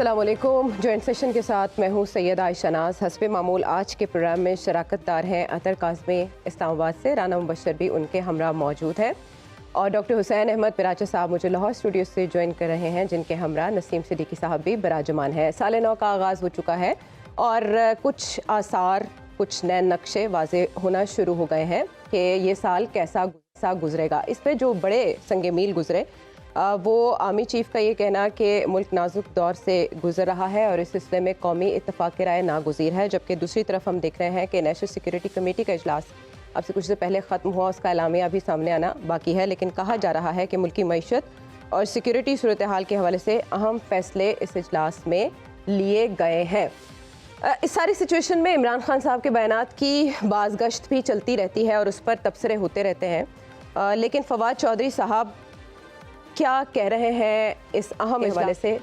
السلام علیکم. Joint session کے ساتھ میں ہوں سید عائشہ ناز. حسب معمول آج کے پروگرام میں شراکت دار ہیں اطہر کاظمی اسلام آباد سے, رانا مبشر بھی ان کے ہمراہ موجود ہیں, اور ڈاکٹر حسین احمد پراچا صاحب مجھے لاہور اسٹوڈیو سے جوائن کر رہے ہیں, جن کے ہمراہ نسیم صدیقی صاحب بھی براجمان ہیں. سال نو کا آغاز ہو چکا ہے اور کچھ آثار, کچھ نئے نقشے واضح ہونا شروع ہو گئے ہیں کہ یہ سال کیسا گزرے گا. اس پہ جو بڑے سنگ میل گزرے وہ آرمی چیف کا یہ کہنا کہ ملک نازک دور سے گزر رہا ہے اور اس سلسلے میں قومی اتفاق رائے ناگزیر ہے, جبکہ دوسری طرف ہم دیکھ رہے ہیں کہ نیشنل سیکورٹی کمیٹی کا اجلاس اب سے کچھ دیر پہلے ختم ہوا, اس کا اعلامیہ بھی سامنے آنا باقی ہے, لیکن کہا جا رہا ہے کہ ملکی معیشت اور سیکورٹی صورتحال کے حوالے سے اہم فیصلے اس اجلاس میں لیے گئے ہیں. اس ساری سچویشن میں عمران خان صاحب کے بیانات کی باز گشت بھی چلتی رہتی ہے اور اس پر تبصرے ہوتے رہتے ہیں, لیکن فواد چودھری صاحب کیا کہہ رہے ہیں اس اہم حوالے سے؟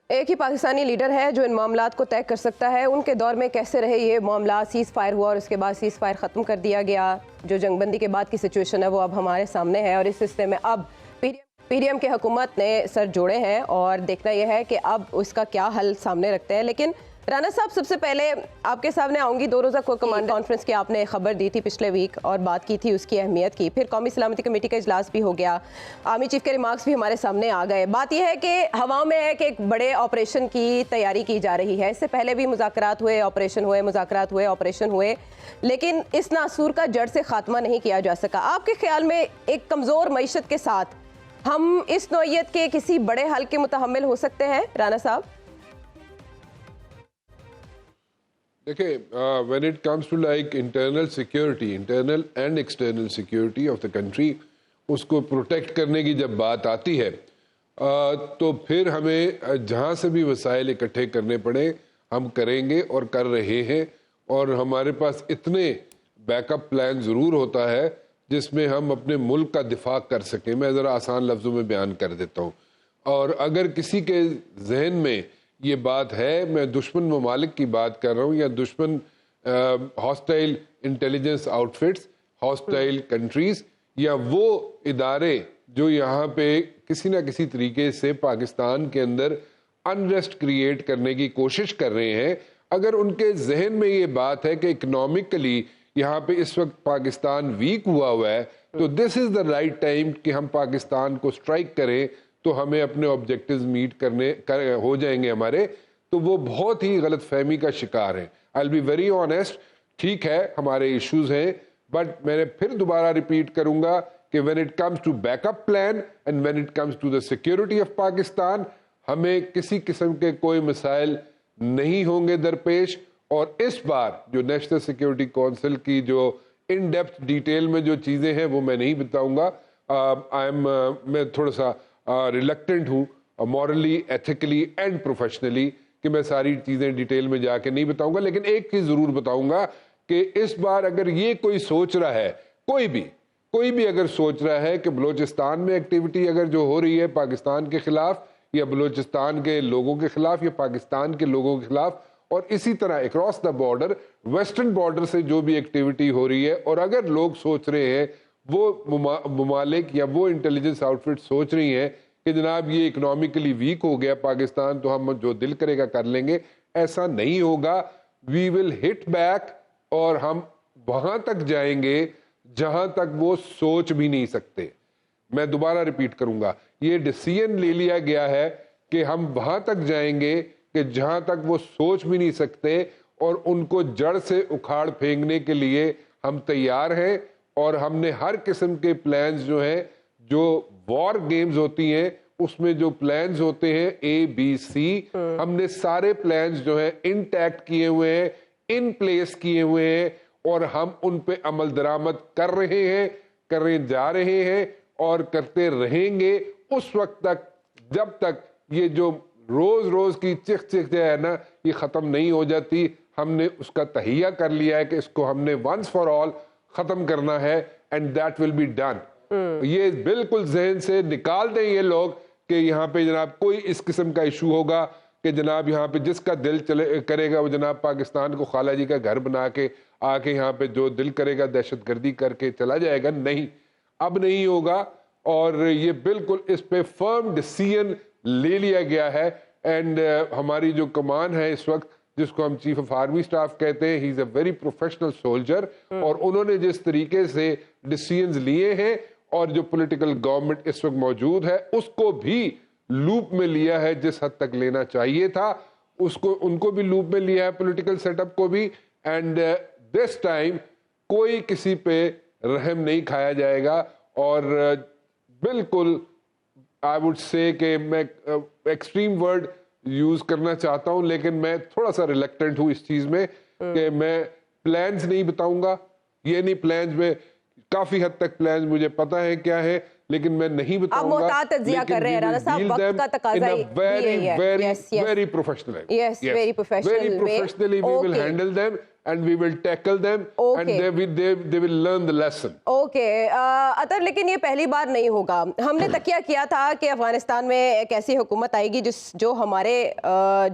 ایک ہی پاکستانی لیڈر ہے جو ان معاملات کو طے کر سکتا ہے. ان کے دور میں کیسے رہے یہ معاملات, سیز فائر ہوا اور اس کے بعد سیز فائر ختم کر دیا گیا, جو جنگ بندی کے بعد کی سچویشن ہے وہ اب ہمارے سامنے ہے, اور اس سلسلے میں اب پی ڈی ایم کے حکومت نے سر جوڑے ہیں اور دیکھنا یہ ہے کہ اب اس کا کیا حل سامنے رکھتے ہیں. لیکن رانا صاحب, سب سے پہلے آپ کے سامنے آؤں گی. 2 روزہ کور کمانڈ کانفرنس کی آپ نے خبر دی تھی پچھلے ویک اور بات کی تھی اس کی اہمیت کی, پھر قومی سلامتی کمیٹی کا اجلاس بھی ہو گیا, آرمی چیف کے ریمارکس بھی ہمارے سامنے آ گئے. بات یہ ہے کہ ہوا میں ہے کہ ایک بڑے آپریشن کی تیاری کی جا رہی ہے. اس سے پہلے بھی مذاکرات ہوئے, آپریشن ہوئے, لیکن اس ناسور کا جڑ سے خاتمہ نہیں کیا جا سکا. آپ کے خیال میں ایک کمزور معیشت کے ساتھ ہم اس نوعیت کے کسی بڑے حل کے متحمل ہو سکتے ہیں رانا صاحب؟ دیکھیں, when it comes to like internal and external security of the country, اس کو پروٹیکٹ کرنے کی جب بات آتی ہے تو پھر ہمیں جہاں سے بھی وسائل اکٹھے کرنے پڑے ہم کریں گے اور کر رہے ہیں, اور ہمارے پاس اتنے بیک اپ پلان ضرور ہوتا ہے جس میں ہم اپنے ملک کا دفاع کر سکیں. میں ذرا آسان لفظوں میں بیان کر دیتا ہوں, اور اگر کسی کے ذہن میں یہ بات ہے, میں دشمن ممالک کی بات کر رہا ہوں یا دشمن ہاسٹائل انٹیلیجنس آؤٹ فٹس, ہاسٹائل کنٹریز, یا وہ ادارے جو یہاں پہ کسی نہ کسی طریقے سے پاکستان کے اندر انریسٹ کریٹ کرنے کی کوشش کر رہے ہیں, اگر ان کے ذہن میں یہ بات ہے کہ اکنامکلی یہاں پہ اس وقت پاکستان ویک ہوا ہے, تو دس از دا رائٹ ٹائم کہ ہم پاکستان کو سٹرائک کریں تو ہمیں اپنے آبجیکٹیوز میٹ ہو جائیں گے ہمارے. تو وہ بہت ہی غلط فہمی کا شکار ہیں. I'll be very honest, ٹھیک ہے ہمارے ایشوز ہیں, بٹ میں نے پھر دوبارہ ریپیٹ کروں گا کہ when it comes to backup plan and when it comes to the security of Pakistan, ہمیں کسی قسم کے کوئی مسائل نہیں ہوں گے درپیش. اور اس بار جو نیشنل سیکورٹی کونسل کی جو ان ڈیپتھ ڈیٹیل میں جو چیزیں ہیں وہ میں نہیں بتاؤں گا. میں تھوڑا سا ریلیکٹنٹ ہوں مورلی, ایتھیکلی اینڈ پروفیشنلی کہ میں ساری چیزیں ڈیٹیل میں جا کے نہیں بتاؤں گا, لیکن ایک چیز ضرور بتاؤں گا کہ اس بار اگر یہ کوئی سوچ رہا ہے, کوئی بھی اگر سوچ رہا ہے کہ بلوچستان میں ایکٹیویٹی اگر جو ہو رہی ہے پاکستان کے خلاف یا بلوچستان کے لوگوں کے خلاف یا پاکستان کے لوگوں کے خلاف, اور اسی طرح across the border western border سے جو بھی ایکٹیویٹی ہو رہی ہے, اور اگر لوگ سوچ رہے ہیں, وہ ممالک یا وہ انٹیلیجنس آؤٹ فٹ سوچ رہی ہیں کہ جناب یہ اکنامکلی ویک ہو گیا پاکستان تو ہم جو دل کرے گا کر لیں گے, ایسا نہیں ہوگا. وی ول ہٹ بیک, اور ہم وہاں تک جائیں گے جہاں تک وہ سوچ بھی نہیں سکتے. میں دوبارہ ریپیٹ کروں گا, یہ ڈیسیژن لے لیا گیا ہے کہ ہم وہاں تک جائیں گے کہ جہاں تک وہ سوچ بھی نہیں سکتے, اور ان کو جڑ سے اکھاڑ پھینکنے کے لیے ہم تیار ہیں. اور ہم نے ہر قسم کے پلانز جو ہیں, جو وار گیمز ہوتی ہیں اس میں جو پلانز ہوتے ہیں ABC, ہم نے سارے پلانز جو ہیں انٹیکٹ کیے ہوئے ہیں, ان پلیس کیے ہوئے ہیں, اور ہم ان پہ عمل درآمد کر رہے ہیں, کرنے جا رہے ہیں اور کرتے رہیں گے اس وقت تک جب تک یہ جو روز کی چخ جو ہے نا یہ ختم نہیں ہو جاتی. ہم نے اس کا تہیہ کر لیا ہے کہ اس کو ہم نے ونس فار آل ختم کرنا ہے, and that will be done. یہ بالکل ذہن سے نکال دیں یہ لوگ کہ یہاں پہ جناب کوئی اس قسم کا ایشو ہوگا کہ جناب یہاں پہ جس کا دل کرے گا وہ جناب پاکستان کو خالہ جی کا گھر بنا کے آ کے یہاں پہ جو دل کرے گا دہشت گردی کر کے چلا جائے گا. نہیں, اب نہیں ہوگا, اور یہ بالکل اس پہ فرم ڈیسیژن لے لیا گیا ہے اینڈ ہماری جو کمان ہے اس وقت جس کو ہم چیف آف آرمی اسٹاف کہتے ہیں, ہی از اے ویری پروفیشنل سولجر, اور انہوں نے جس طریقے سے ڈیسیژنز لیے ہیں اور جو پولیٹیکل گورنمنٹ اس وقت موجود ہے اس کو بھی لوپ میں لیا ہے جس حد تک لینا چاہیے تھا, ان کو بھی لوپ میں لیا ہے, پولیٹیکل سیٹ اپ کو بھی. اینڈ دس ٹائم کوئی کسی پہ رحم نہیں کھایا جائے گا, اور بالکل آئی وڈ سے کہ میں ایکسٹریم ورڈ یوز کرنا چاہتا ہوں لیکن میں تھوڑا سا ریلیکٹنٹ ہوں اس چیز میں کہ میں پلانز نہیں بتاؤں گا. یہ نہیں پلانز میں کافی حد تک پلانز مجھے پتا ہے کیا ہے لیکن میں نہیں بتاؤں گا. آپ محتاط تجزیہ کر رہے ہیں رانا صاحب, وقت کا تقاضا very very professional professionally we will handle them and we will tackle them and they will learn the lesson. Okay Athar, لیکن یہ پہلی بار نہیں ہوگا. ہم نے تکیہ کیا تھا کہ افغانستان میں ایک ایسی حکومت آئے گی جو ہمارے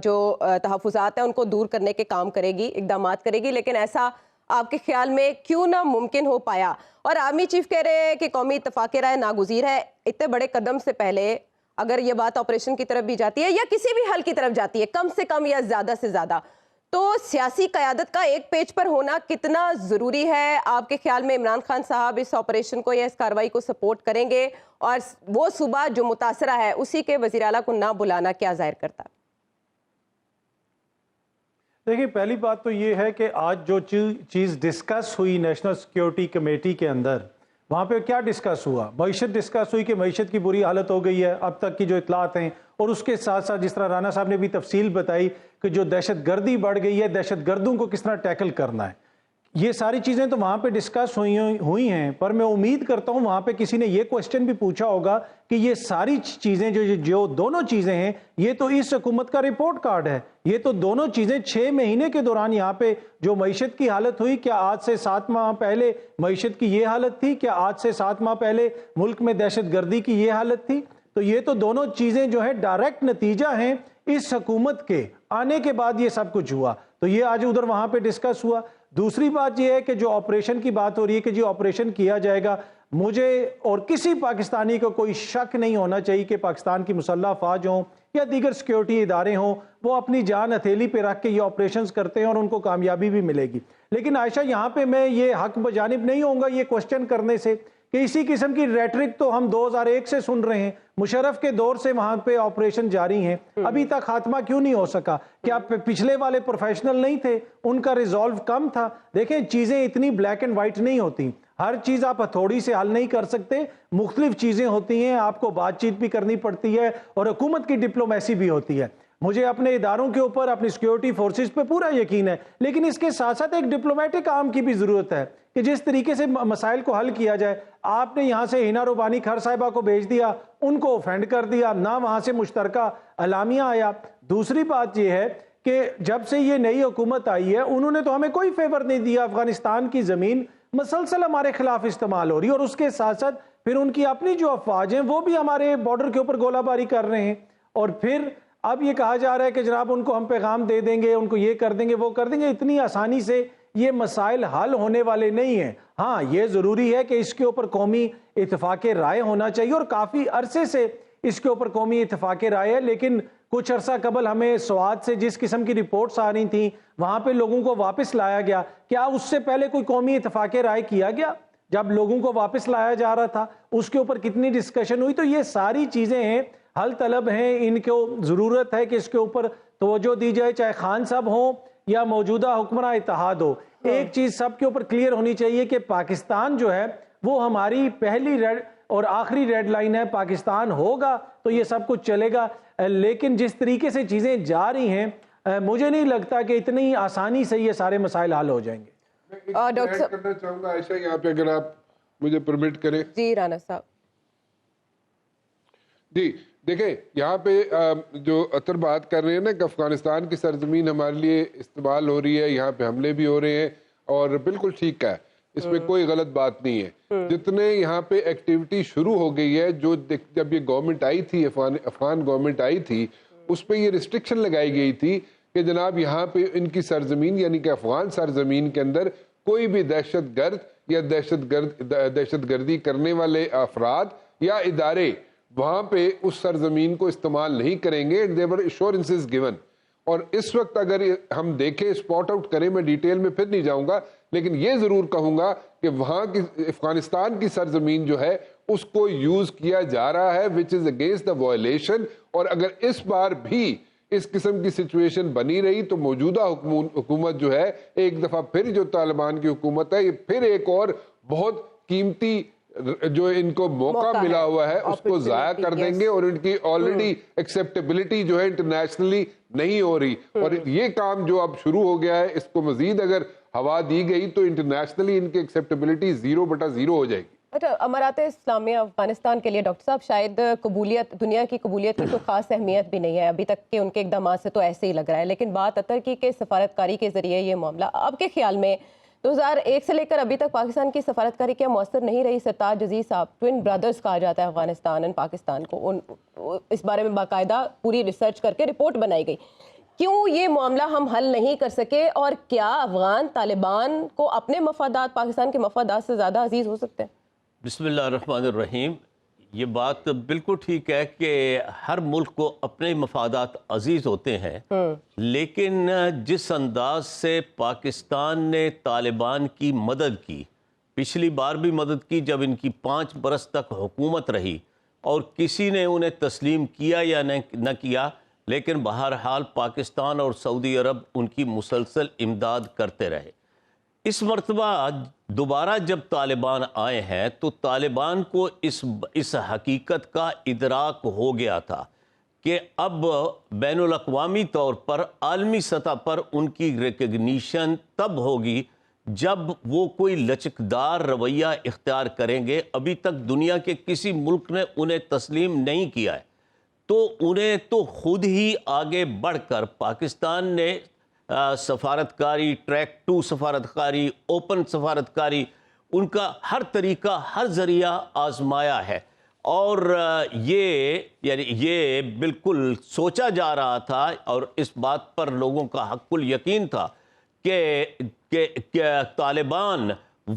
جو تحفظات ہیں ان کو دور کرنے کے کام کرے گی, اقدامات کرے گی, لیکن ایسا آپ کے خیال میں کیوں نہ ممکن ہو پایا؟ اور آرمی چیف کہہ رہے ہیں کہ قومی اتفاق رائے ناگزیر ہے. اتنے بڑے قدم سے پہلے اگر یہ بات آپریشن کی طرف بھی جاتی ہے یا کسی بھی حل کی طرف جاتی ہے, کم سے کم یا زیادہ سے زیادہ, تو سیاسی قیادت کا ایک پیج پر ہونا کتنا ضروری ہے آپ کے خیال میں؟ عمران خان صاحب اس آپریشن کو یا اس کارروائی کو سپورٹ کریں گے, اور وہ صوبہ جو متاثرہ ہے اسی کے وزیر اعلیٰ کو نہ بلانا کیا ظاہر کرتا ہے؟ دیکھیں, پہلی بات تو یہ ہے کہ آج جو چیز ڈسکس ہوئی نیشنل سیکیورٹی کمیٹی کے اندر, وہاں پہ کیا ڈسکس ہوا؟ معیشت ڈسکس ہوئی کہ معیشت کی بری حالت ہو گئی ہے اب تک کی جو اطلاعات ہیں, اور اس کے ساتھ ساتھ جس طرح رانا صاحب نے بھی تفصیل بتائی کہ جو دہشت گردی بڑھ گئی ہے, دہشت گردوں کو کس طرح ٹیکل کرنا ہے, یہ ساری چیزیں تو وہاں پہ ڈسکس ہوئی ہیں. پر میں امید کرتا ہوں وہاں پہ کسی نے یہ کوسچن بھی پوچھا ہوگا کہ یہ ساری چیزیں جو دونوں چیزیں ہیں یہ تو اس حکومت کا رپورٹ کارڈ ہے, یہ تو دونوں چیزیں 6 مہینے کے دوران یہاں پہ جو معیشت کی حالت ہوئی, کیا آج سے 7 ماہ پہلے معیشت کی یہ حالت تھی؟ کیا آج سے 7 ماہ پہلے ملک میں دہشت گردی کی یہ حالت تھی؟ تو یہ تو دونوں چیزیں جو ہے ڈائریکٹ نتیجہ ہیں اس حکومت کے آنے کے بعد یہ سب کچھ ہوا. تو یہ آج ادھر وہاں پہ ڈسکس ہوا. دوسری بات یہ ہے کہ جو آپریشن کی بات ہو رہی ہے کہ جو آپریشن کیا جائے گا, مجھے اور کسی پاکستانی کو کوئی شک نہیں ہونا چاہیے کہ پاکستان کی مسلح افواج ہوں یا دیگر سیکیورٹی ادارے ہوں, وہ اپنی جان ہتھیلی پہ رکھ کے یہ آپریشنز کرتے ہیں اور ان کو کامیابی بھی ملے گی. لیکن عائشہ, یہاں پہ میں یہ حق بجانب نہیں ہوں گا یہ کوسچن کرنے سے کہ اسی قسم کی ریٹرک تو ہم 2001 سے سن رہے ہیں, مشرف کے دور سے وہاں پہ آپریشن جاری ہیں, ابھی تک خاتمہ کیوں نہیں ہو سکا؟ کیا پچھلے والے پروفیشنل نہیں تھے, ان کا ریزولو کم تھا؟ دیکھیں, چیزیں اتنی بلیک اینڈ وائٹ نہیں ہوتی, ہر چیز آپ ہتھوڑی سے حل نہیں کر سکتے, مختلف چیزیں ہوتی ہیں, آپ کو بات چیت بھی کرنی پڑتی ہے اور حکومت کی ڈپلومیسی بھی ہوتی ہے. مجھے اپنے اداروں کے اوپر اپنی سیکیورٹی فورسز پہ پورا یقین ہے, لیکن اس کے ساتھ ساتھ ایک ڈپلومیٹک آرم کی بھی ضرورت ہے کہ جس طریقے سے مسائل کو حل کیا جائے. آپ نے یہاں سے ہینا روبانی کھر صاحبہ کو بھیج دیا, ان کو اوفینڈ کر دیا, نہ وہاں سے مشترکہ اعلامیہ آیا. دوسری بات یہ ہے کہ جب سے یہ نئی حکومت آئی ہے انہوں نے تو ہمیں کوئی فیور نہیں دیا. افغانستان کی زمین مسلسل ہمارے خلاف استعمال ہو رہی ہے, اور اس کے ساتھ ساتھ پھر ان کی اپنی جو افواج ہیں وہ بھی ہمارے بارڈر کے اوپر گولہ باری کر رہے ہیں. اور پھر اب یہ کہا جا رہا ہے کہ جناب ان کو ہم پیغام دے دیں گے, ان کو یہ کر دیں گے, وہ کر دیں گے. اتنی آسانی سے یہ مسائل حل ہونے والے نہیں ہیں. ہاں, یہ ضروری ہے کہ اس کے اوپر قومی اتفاق رائے ہونا چاہیے, اور کافی عرصے سے اس کے اوپر قومی اتفاق رائے ہے. لیکن کچھ عرصہ قبل ہمیں سوات سے جس قسم کی رپورٹس آ رہی تھیں, وہاں پہ لوگوں کو واپس لایا گیا. کیا اس سے پہلے کوئی قومی اتفاق رائے کیا گیا جب لوگوں کو واپس لایا جا رہا تھا؟ اس کے اوپر کتنی ڈسکشن ہوئی؟ تو یہ ساری چیزیں ہیں, حل طلب ہیں, ان کو ضرورت ہے کہ اس کے اوپر توجہ دی جائے, چاہے خان صاحب ہوں یا موجودہ حکمراں اتحاد ہو. ایک چیز سب کے اوپر کلیئر ہونی چاہیے کہ پاکستان جو ہے وہ ہماری پہلی اور آخری ریڈ لائن ہے. پاکستان ہوگا تو یہ سب کچھ چلے گا, لیکن جس طریقے سے چیزیں جا رہی ہیں مجھے نہیں لگتا کہ اتنی آسانی سے یہ سارے مسائل حل ہو جائیں گے. ڈاکٹر صاحب کرنا چاہوں گا عائشہ یہاں پہ, اگر آپ مجھے پرمٹ کریں. جی رانا صاحب. جی دیکھیں, یہاں پہ جو اطہر بات کر رہے ہیں نا کہ افغانستان کی سرزمین ہمارے لیے استعمال ہو رہی ہے, یہاں پہ حملے بھی ہو رہے ہیں, اور بالکل ٹھیک ہے, اس میں کوئی غلط بات نہیں ہے. جتنے یہاں پہ ایکٹیویٹی شروع ہو گئی ہے, جو جب یہ گورنمنٹ آئی تھی, افغان گورنمنٹ آئی تھی, اس پہ یہ ریسٹرکشن لگائی گئی تھی کہ جناب یہاں پہ ان کی سرزمین یعنی کہ افغان سرزمین کے اندر کوئی بھی دہشت گرد یا دہشت گردی کرنے والے افراد یا ادارے وہاں پہ اس سرزمین کو استعمال نہیں کریں گے. there were assurances given. اور اس وقت اگر ہم دیکھیں اسپاٹ آؤٹ کریں, میں ڈیٹیل میں پھر نہیں جاؤں گا, لیکن یہ ضرور کہوں گا کہ وہاں کی افغانستان کی سرزمین جو ہے اس کو یوز کیا جا رہا ہے which is against the violation. اور اگر اس بار بھی اس قسم کی سچویشن بنی رہی تو موجودہ حکومت جو ہے ایک دفعہ پھر جو طالبان کی حکومت ہے, یہ پھر ایک اور بہت قیمتی جو ان کو موقع ملا ہوا ہے اس کو ضائع کر دیں گے, اور ان کی آلریڈی ایکسیپٹیبلٹی جو ہے انٹرنیشنلی نہیں ہو رہی. اور یہ کام جو اب شروع ہو گیا ہے, اس کو مزید اگر ہوا دی گئی تو انٹرنیشنلی ان کی ایکسیپٹیبلٹی 0/0 ہو جائے گی. اچھا, امارات اسلامیہ افغانستان کے لیے ڈاکٹر صاحب شاید قبولیت, دنیا کی قبولیت کی کوئی خاص اہمیت بھی نہیں ہے ابھی تک کہ ان کے اقدامات سے تو ایسے ہی لگ رہا ہے, لیکن بات اتر کی کہ سفارتکاری کے ذریعے یہ معاملہ آپ کے خیال میں 2001 سے لے کر ابھی تک پاکستان کی سفارتکاری کیا مؤثر نہیں رہی؟ سرتاج عزیز صاحب, ٹوئن برادرز کہا جاتا ہے افغانستان اور پاکستان کو, اس بارے میں باقاعدہ پوری ریسرچ کر کے رپورٹ بنائی گئی. کیوں یہ معاملہ ہم حل نہیں کر سکے, اور کیا افغان طالبان کو اپنے مفادات پاکستان کے مفادات سے زیادہ عزیز ہو سکتے ہیں؟ بسم اللہ الرحمن الرحیم. یہ بات بالکل ٹھیک ہے کہ ہر ملک کو اپنے مفادات عزیز ہوتے ہیں, لیکن جس انداز سے پاکستان نے طالبان کی مدد کی, پچھلی بار بھی مدد کی جب ان کی 5 برس تک حکومت رہی اور کسی نے انہیں تسلیم کیا یا نہ کیا, لیکن بہرحال پاکستان اور سعودی عرب ان کی مسلسل امداد کرتے رہے. اس مرتبہ دوبارہ جب طالبان آئے ہیں تو طالبان کو اس حقیقت کا ادراک ہو گیا تھا کہ اب بین الاقوامی طور پر, عالمی سطح پر ان کی ریکگنیشن تب ہوگی جب وہ کوئی لچکدار رویہ اختیار کریں گے. ابھی تک دنیا کے کسی ملک نے انہیں تسلیم نہیں کیا ہے, تو انہیں تو خود ہی آگے بڑھ کر پاکستان نے سفارتکاری, ٹریک 2 سفارتکاری, اوپن سفارتکاری, ان کا ہر طریقہ, ہر ذریعہ آزمایا ہے. اور یہ بالکل سوچا جا رہا تھا اور اس بات پر لوگوں کا حق الیقین تھا کہ طالبان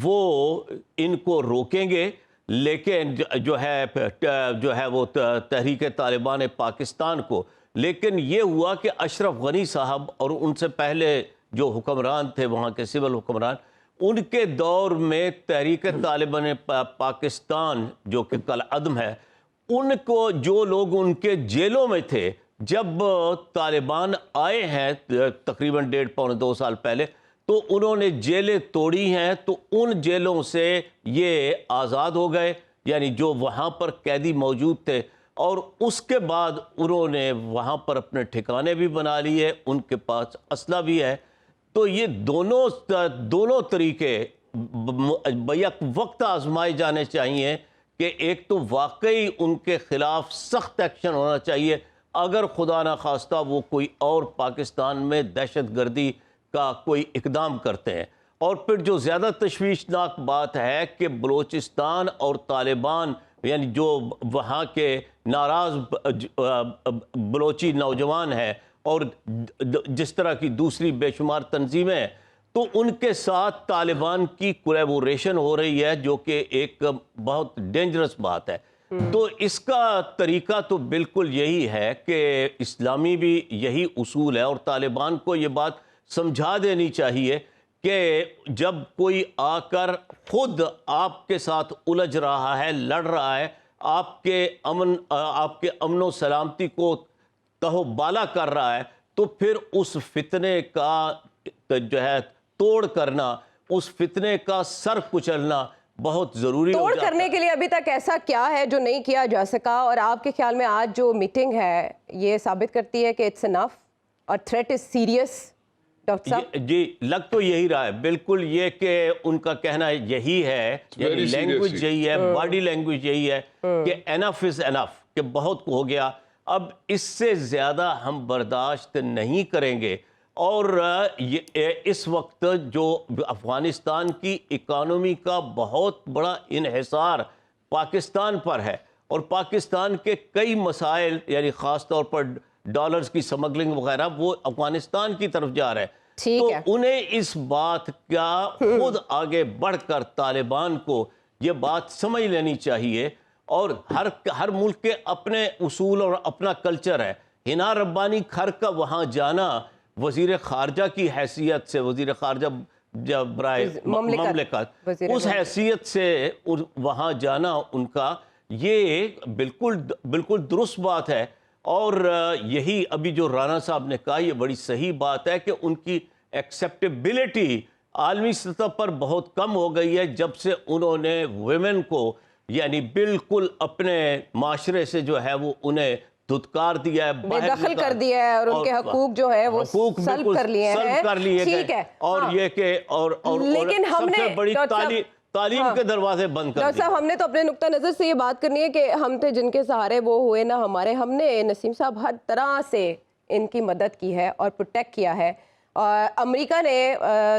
وہ ان کو روکیں گے, لیکن جو ہے وہ تحریک طالبان پاکستان کو. لیکن یہ ہوا کہ اشرف غنی صاحب اور ان سے پہلے جو حکمران تھے وہاں کے سول حکمران, ان کے دور میں تحریک طالبان پاکستان جو کہ کالعدم ہے, ان کو جو لوگ ان کے جیلوں میں تھے جب طالبان آئے ہیں تقریباً 1.5-2 سال پہلے, تو انہوں نے جیلیں توڑی ہیں, تو ان جیلوں سے یہ آزاد ہو گئے, یعنی جو وہاں پر قیدی موجود تھے, اور اس کے بعد انہوں نے وہاں پر اپنے ٹھکانے بھی بنا لیے, ان کے پاس اسلحہ بھی ہے. تو یہ دونوں طریقے بیک وقت آزمائے جانے چاہیے کہ ایک تو واقعی ان کے خلاف سخت ایکشن ہونا چاہیے اگر خدا نہ خواستہ وہ کوئی اور پاکستان میں دہشت گردی کا کوئی اقدام کرتے ہیں. اور پھر جو زیادہ تشویشناک بات ہے کہ بلوچستان اور طالبان, یعنی جو وہاں کے ناراض بلوچی نوجوان ہیں اور جس طرح کی دوسری بے شمار تنظیمیں ہیں, تو ان کے ساتھ طالبان کی کولیبوریشن ہو رہی ہے, جو کہ ایک بہت ڈینجرس بات ہے. تو اس کا طریقہ تو بالکل یہی ہے کہ اسلامی بھی یہی اصول ہے, اور طالبان کو یہ بات سمجھا دینی چاہیے کہ جب کوئی آ کر خود آپ کے ساتھ الجھ رہا ہے, لڑ رہا ہے, آپ کے امن و سلامتی کو تہو بالا کر رہا ہے, تو پھر اس فتنے کا جو ہے توڑ کرنا, اس فتنے کا سر کچلنا بہت ضروری ہو جاتا ہے. توڑ کرنے کے لیے ابھی تک ایسا کیا ہے جو نہیں کیا جا سکا, اور آپ کے خیال میں آج جو میٹنگ ہے یہ ثابت کرتی ہے کہ اٹس انف اور تھریٹ از سیریس؟ ڈاکٹر صاحب جی, لگ تو یہی رہا ہے بالکل, یہ کہ ان کا کہنا یہی ہے, یعنی لینگویج یہی ہے, باڈی لینگویج یہی ہے کہ انف از انف, کہ بہت ہو گیا, اب اس سے زیادہ ہم برداشت نہیں کریں گے. اور اس وقت جو افغانستان کی اکانومی کا بہت بڑا انحصار پاکستان پر ہے, اور پاکستان کے کئی مسائل, یعنی خاص طور پر ڈالرز کی سمگلنگ وغیرہ, وہ افغانستان کی طرف جا رہے ہیں. تو انہیں اس بات کا خود آگے بڑھ کر طالبان کو یہ بات سمجھ لینی چاہیے, اور ہر ملک کے اپنے اصول اور اپنا کلچر ہے. حنا ربانی کھر کا وہاں جانا وزیر خارجہ کی حیثیت سے، وزیر خارجہ برائے مملکت، اس حیثیت سے وہاں جانا ان کا، یہ بالکل درست بات ہے. اور یہی ابھی جو رانا صاحب نے کہا یہ بڑی صحیح بات ہے کہ ان کی ایکسیپٹیبلٹی عالمی سطح پر بہت کم ہو گئی ہے جب سے انہوں نے ویمن کو یعنی بالکل اپنے معاشرے سے جو ہے وہ انہیں دھتکار دیا ہے، بے دخل کر دیا ہے، اور ان کے حقوق جو ہے وہ سلب کر لیے ہیں. ٹھیک ہے، اور یہ کہ اور لیکن ہم سب نے سے بڑی تعلیم کے دروازے بند کر ڈاکٹر صاحب ہم نے تو اپنے نقطہ نظر سے یہ بات کرنی ہے کہ ہم تھے جن کے سہارے وہ ہوئے نا ہم نے نسیم صاحب ہر طرح سے ان کی مدد کی ہے اور پروٹیکٹ کیا ہے. امریکہ نے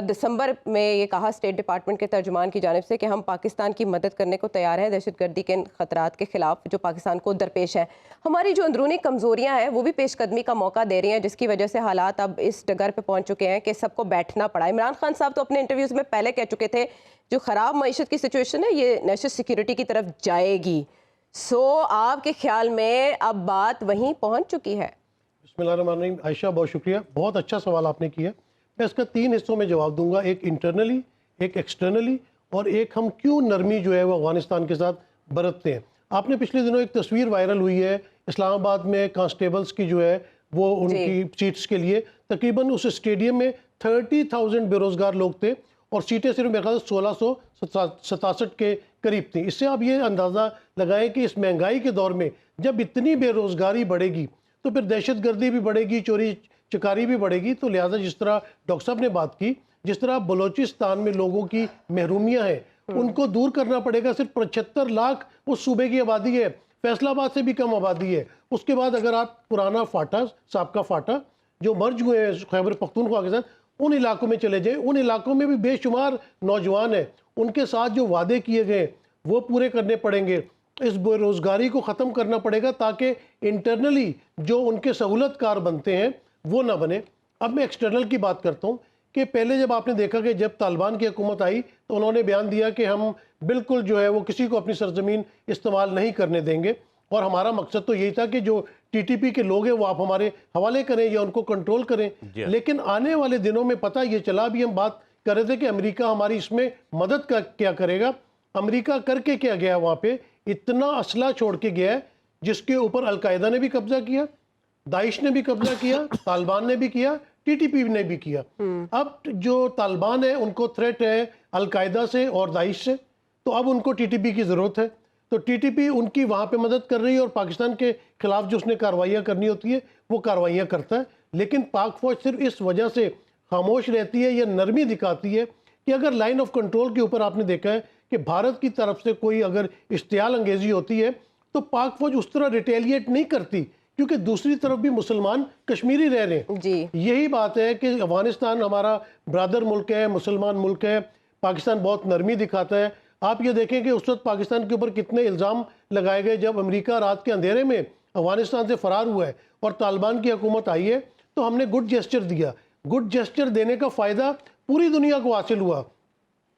دسمبر میں یہ کہا اسٹیٹ ڈپارٹمنٹ کے ترجمان کی جانب سے کہ ہم پاکستان کی مدد کرنے کو تیار ہیں دہشت گردی کے خطرات کے خلاف جو پاکستان کو درپیش ہیں. ہماری جو اندرونی کمزوریاں ہیں وہ بھی پیش قدمی کا موقع دے رہی ہیں، جس کی وجہ سے حالات اب اس ڈگر پہ پہنچ چکے ہیں کہ سب کو بیٹھنا پڑا. عمران خان صاحب تو اپنے انٹرویوز میں پہلے کہہ چکے تھے جو خراب معیشت کی سچویشن ہے یہ نیشنل سیکیورٹی کی طرف جائے گی. آپ کے خیال میں اب بات وہیں پہنچ چکی ہے؟ بسم اللہ الرحمن الرحیم. عائشہ بہت شکریہ، بہت اچھا سوال آپ نے کیا. میں اس کا 3 حصوں میں جواب دوں گا، ایک انٹرنلی، ایک ایکسٹرنلی، اور ایک ہم کیوں نرمی جو ہے وہ افغانستان کے ساتھ برتتے ہیں. آپ نے پچھلے دنوں ایک تصویر وائرل ہوئی ہے اسلام آباد میں کانسٹیبلز کی جو ہے وہ ان کی سیٹس کے لیے تقریباً اس اسٹیڈیم میں 30,000 بے روزگار لوگ تھے اور سیٹیں صرف میرے خیال سے 1667 کے قریب تھیں. اس سے آپ یہ اندازہ لگائیں کہ اس مہنگائی کے دور میں جب اتنی بے روزگاری بڑھے گی تو پھر دہشت گردی بھی بڑھے گی، چوری چکاری بھی بڑھے گی. تو لہٰذا جس طرح ڈاکٹر صاحب نے بات کی، جس طرح بلوچستان میں لوگوں کی محرومیاں ہیں ان کو دور کرنا پڑے گا. صرف 75 لاکھ اس صوبے کی آبادی ہے، فیصل آباد سے بھی کم آبادی ہے. اس کے بعد اگر آپ پرانا فاٹا، سابقہ فاٹا جو مرج ہوئے ہیں خیبر پختونخوا کے ساتھ، ان علاقوں میں چلے جائیں، ان علاقوں میں بھی بے شمار نوجوان ہیں. ان کے ساتھ جو وعدے کیے گئے وہ پورے کرنے پڑیں گے. اس بے روزگاری کو ختم کرنا پڑے گا تاکہ انٹرنلی جو ان کے سہولت کار بنتے ہیں وہ نہ بنے. اب میں ایکسٹرنل کی بات کرتا ہوں کہ پہلے جب آپ نے دیکھا کہ جب طالبان کی حکومت آئی تو انہوں نے بیان دیا کہ ہم بالکل جو ہے وہ کسی کو اپنی سرزمین استعمال نہیں کرنے دیں گے، اور ہمارا مقصد تو یہی تھا کہ جو ٹی ٹی پی کے لوگ ہیں وہ آپ ہمارے حوالے کریں یا ان کو کنٹرول کریں. لیکن آنے والے دنوں میں پتہ یہ چلا، بھی ہم بات کر رہے تھے کہ امریکہ ہماری اس میں مدد کیا کرے گا. امریکہ کر کے کیا گیا وہاں پہ؟ اتنا اسلحہ چھوڑ کے گیا ہے جس کے اوپر القاعدہ نے بھی قبضہ کیا، داعش نے بھی قبضہ کیا، طالبان نے بھی کیا، ٹی ٹی پی نے بھی کیا. اب جو طالبان ہیں ان کو تھریٹ ہے القاعدہ سے اور داعش سے، تو اب ان کو ٹی ٹی پی کی ضرورت ہے. تو ٹی ٹی پی ان کی وہاں پہ مدد کر رہی ہے اور پاکستان کے خلاف جو اس نے کارروائیاں کرنی ہوتی ہے وہ کارروائیاں کرتا ہے. لیکن پاک فوج صرف اس وجہ سے خاموش رہتی ہے یا نرمی دکھاتی ہے کہ اگر لائن آف کنٹرول کے اوپر آپ نے دیکھا ہے کہ بھارت کی طرف سے کوئی اگر اشتعال انگیزی ہوتی ہے تو پاک فوج اس طرح ریٹیلیٹ نہیں کرتی، کیونکہ دوسری طرف بھی مسلمان کشمیری رہ رہے ہیں. یہی بات ہے کہ افغانستان ہمارا برادر ملک ہے، مسلمان ملک ہے، پاکستان بہت نرمی دکھاتا ہے. آپ یہ دیکھیں کہ اس وقت پاکستان کے اوپر کتنے الزام لگائے گئے جب امریکہ رات کے اندھیرے میں افغانستان سے فرار ہوا ہے اور طالبان کی حکومت آئی ہے تو ہم نے گڈ جیسچر دیا. گڈ جیسچر دینے کا فائدہ پوری دنیا کو حاصل ہوا.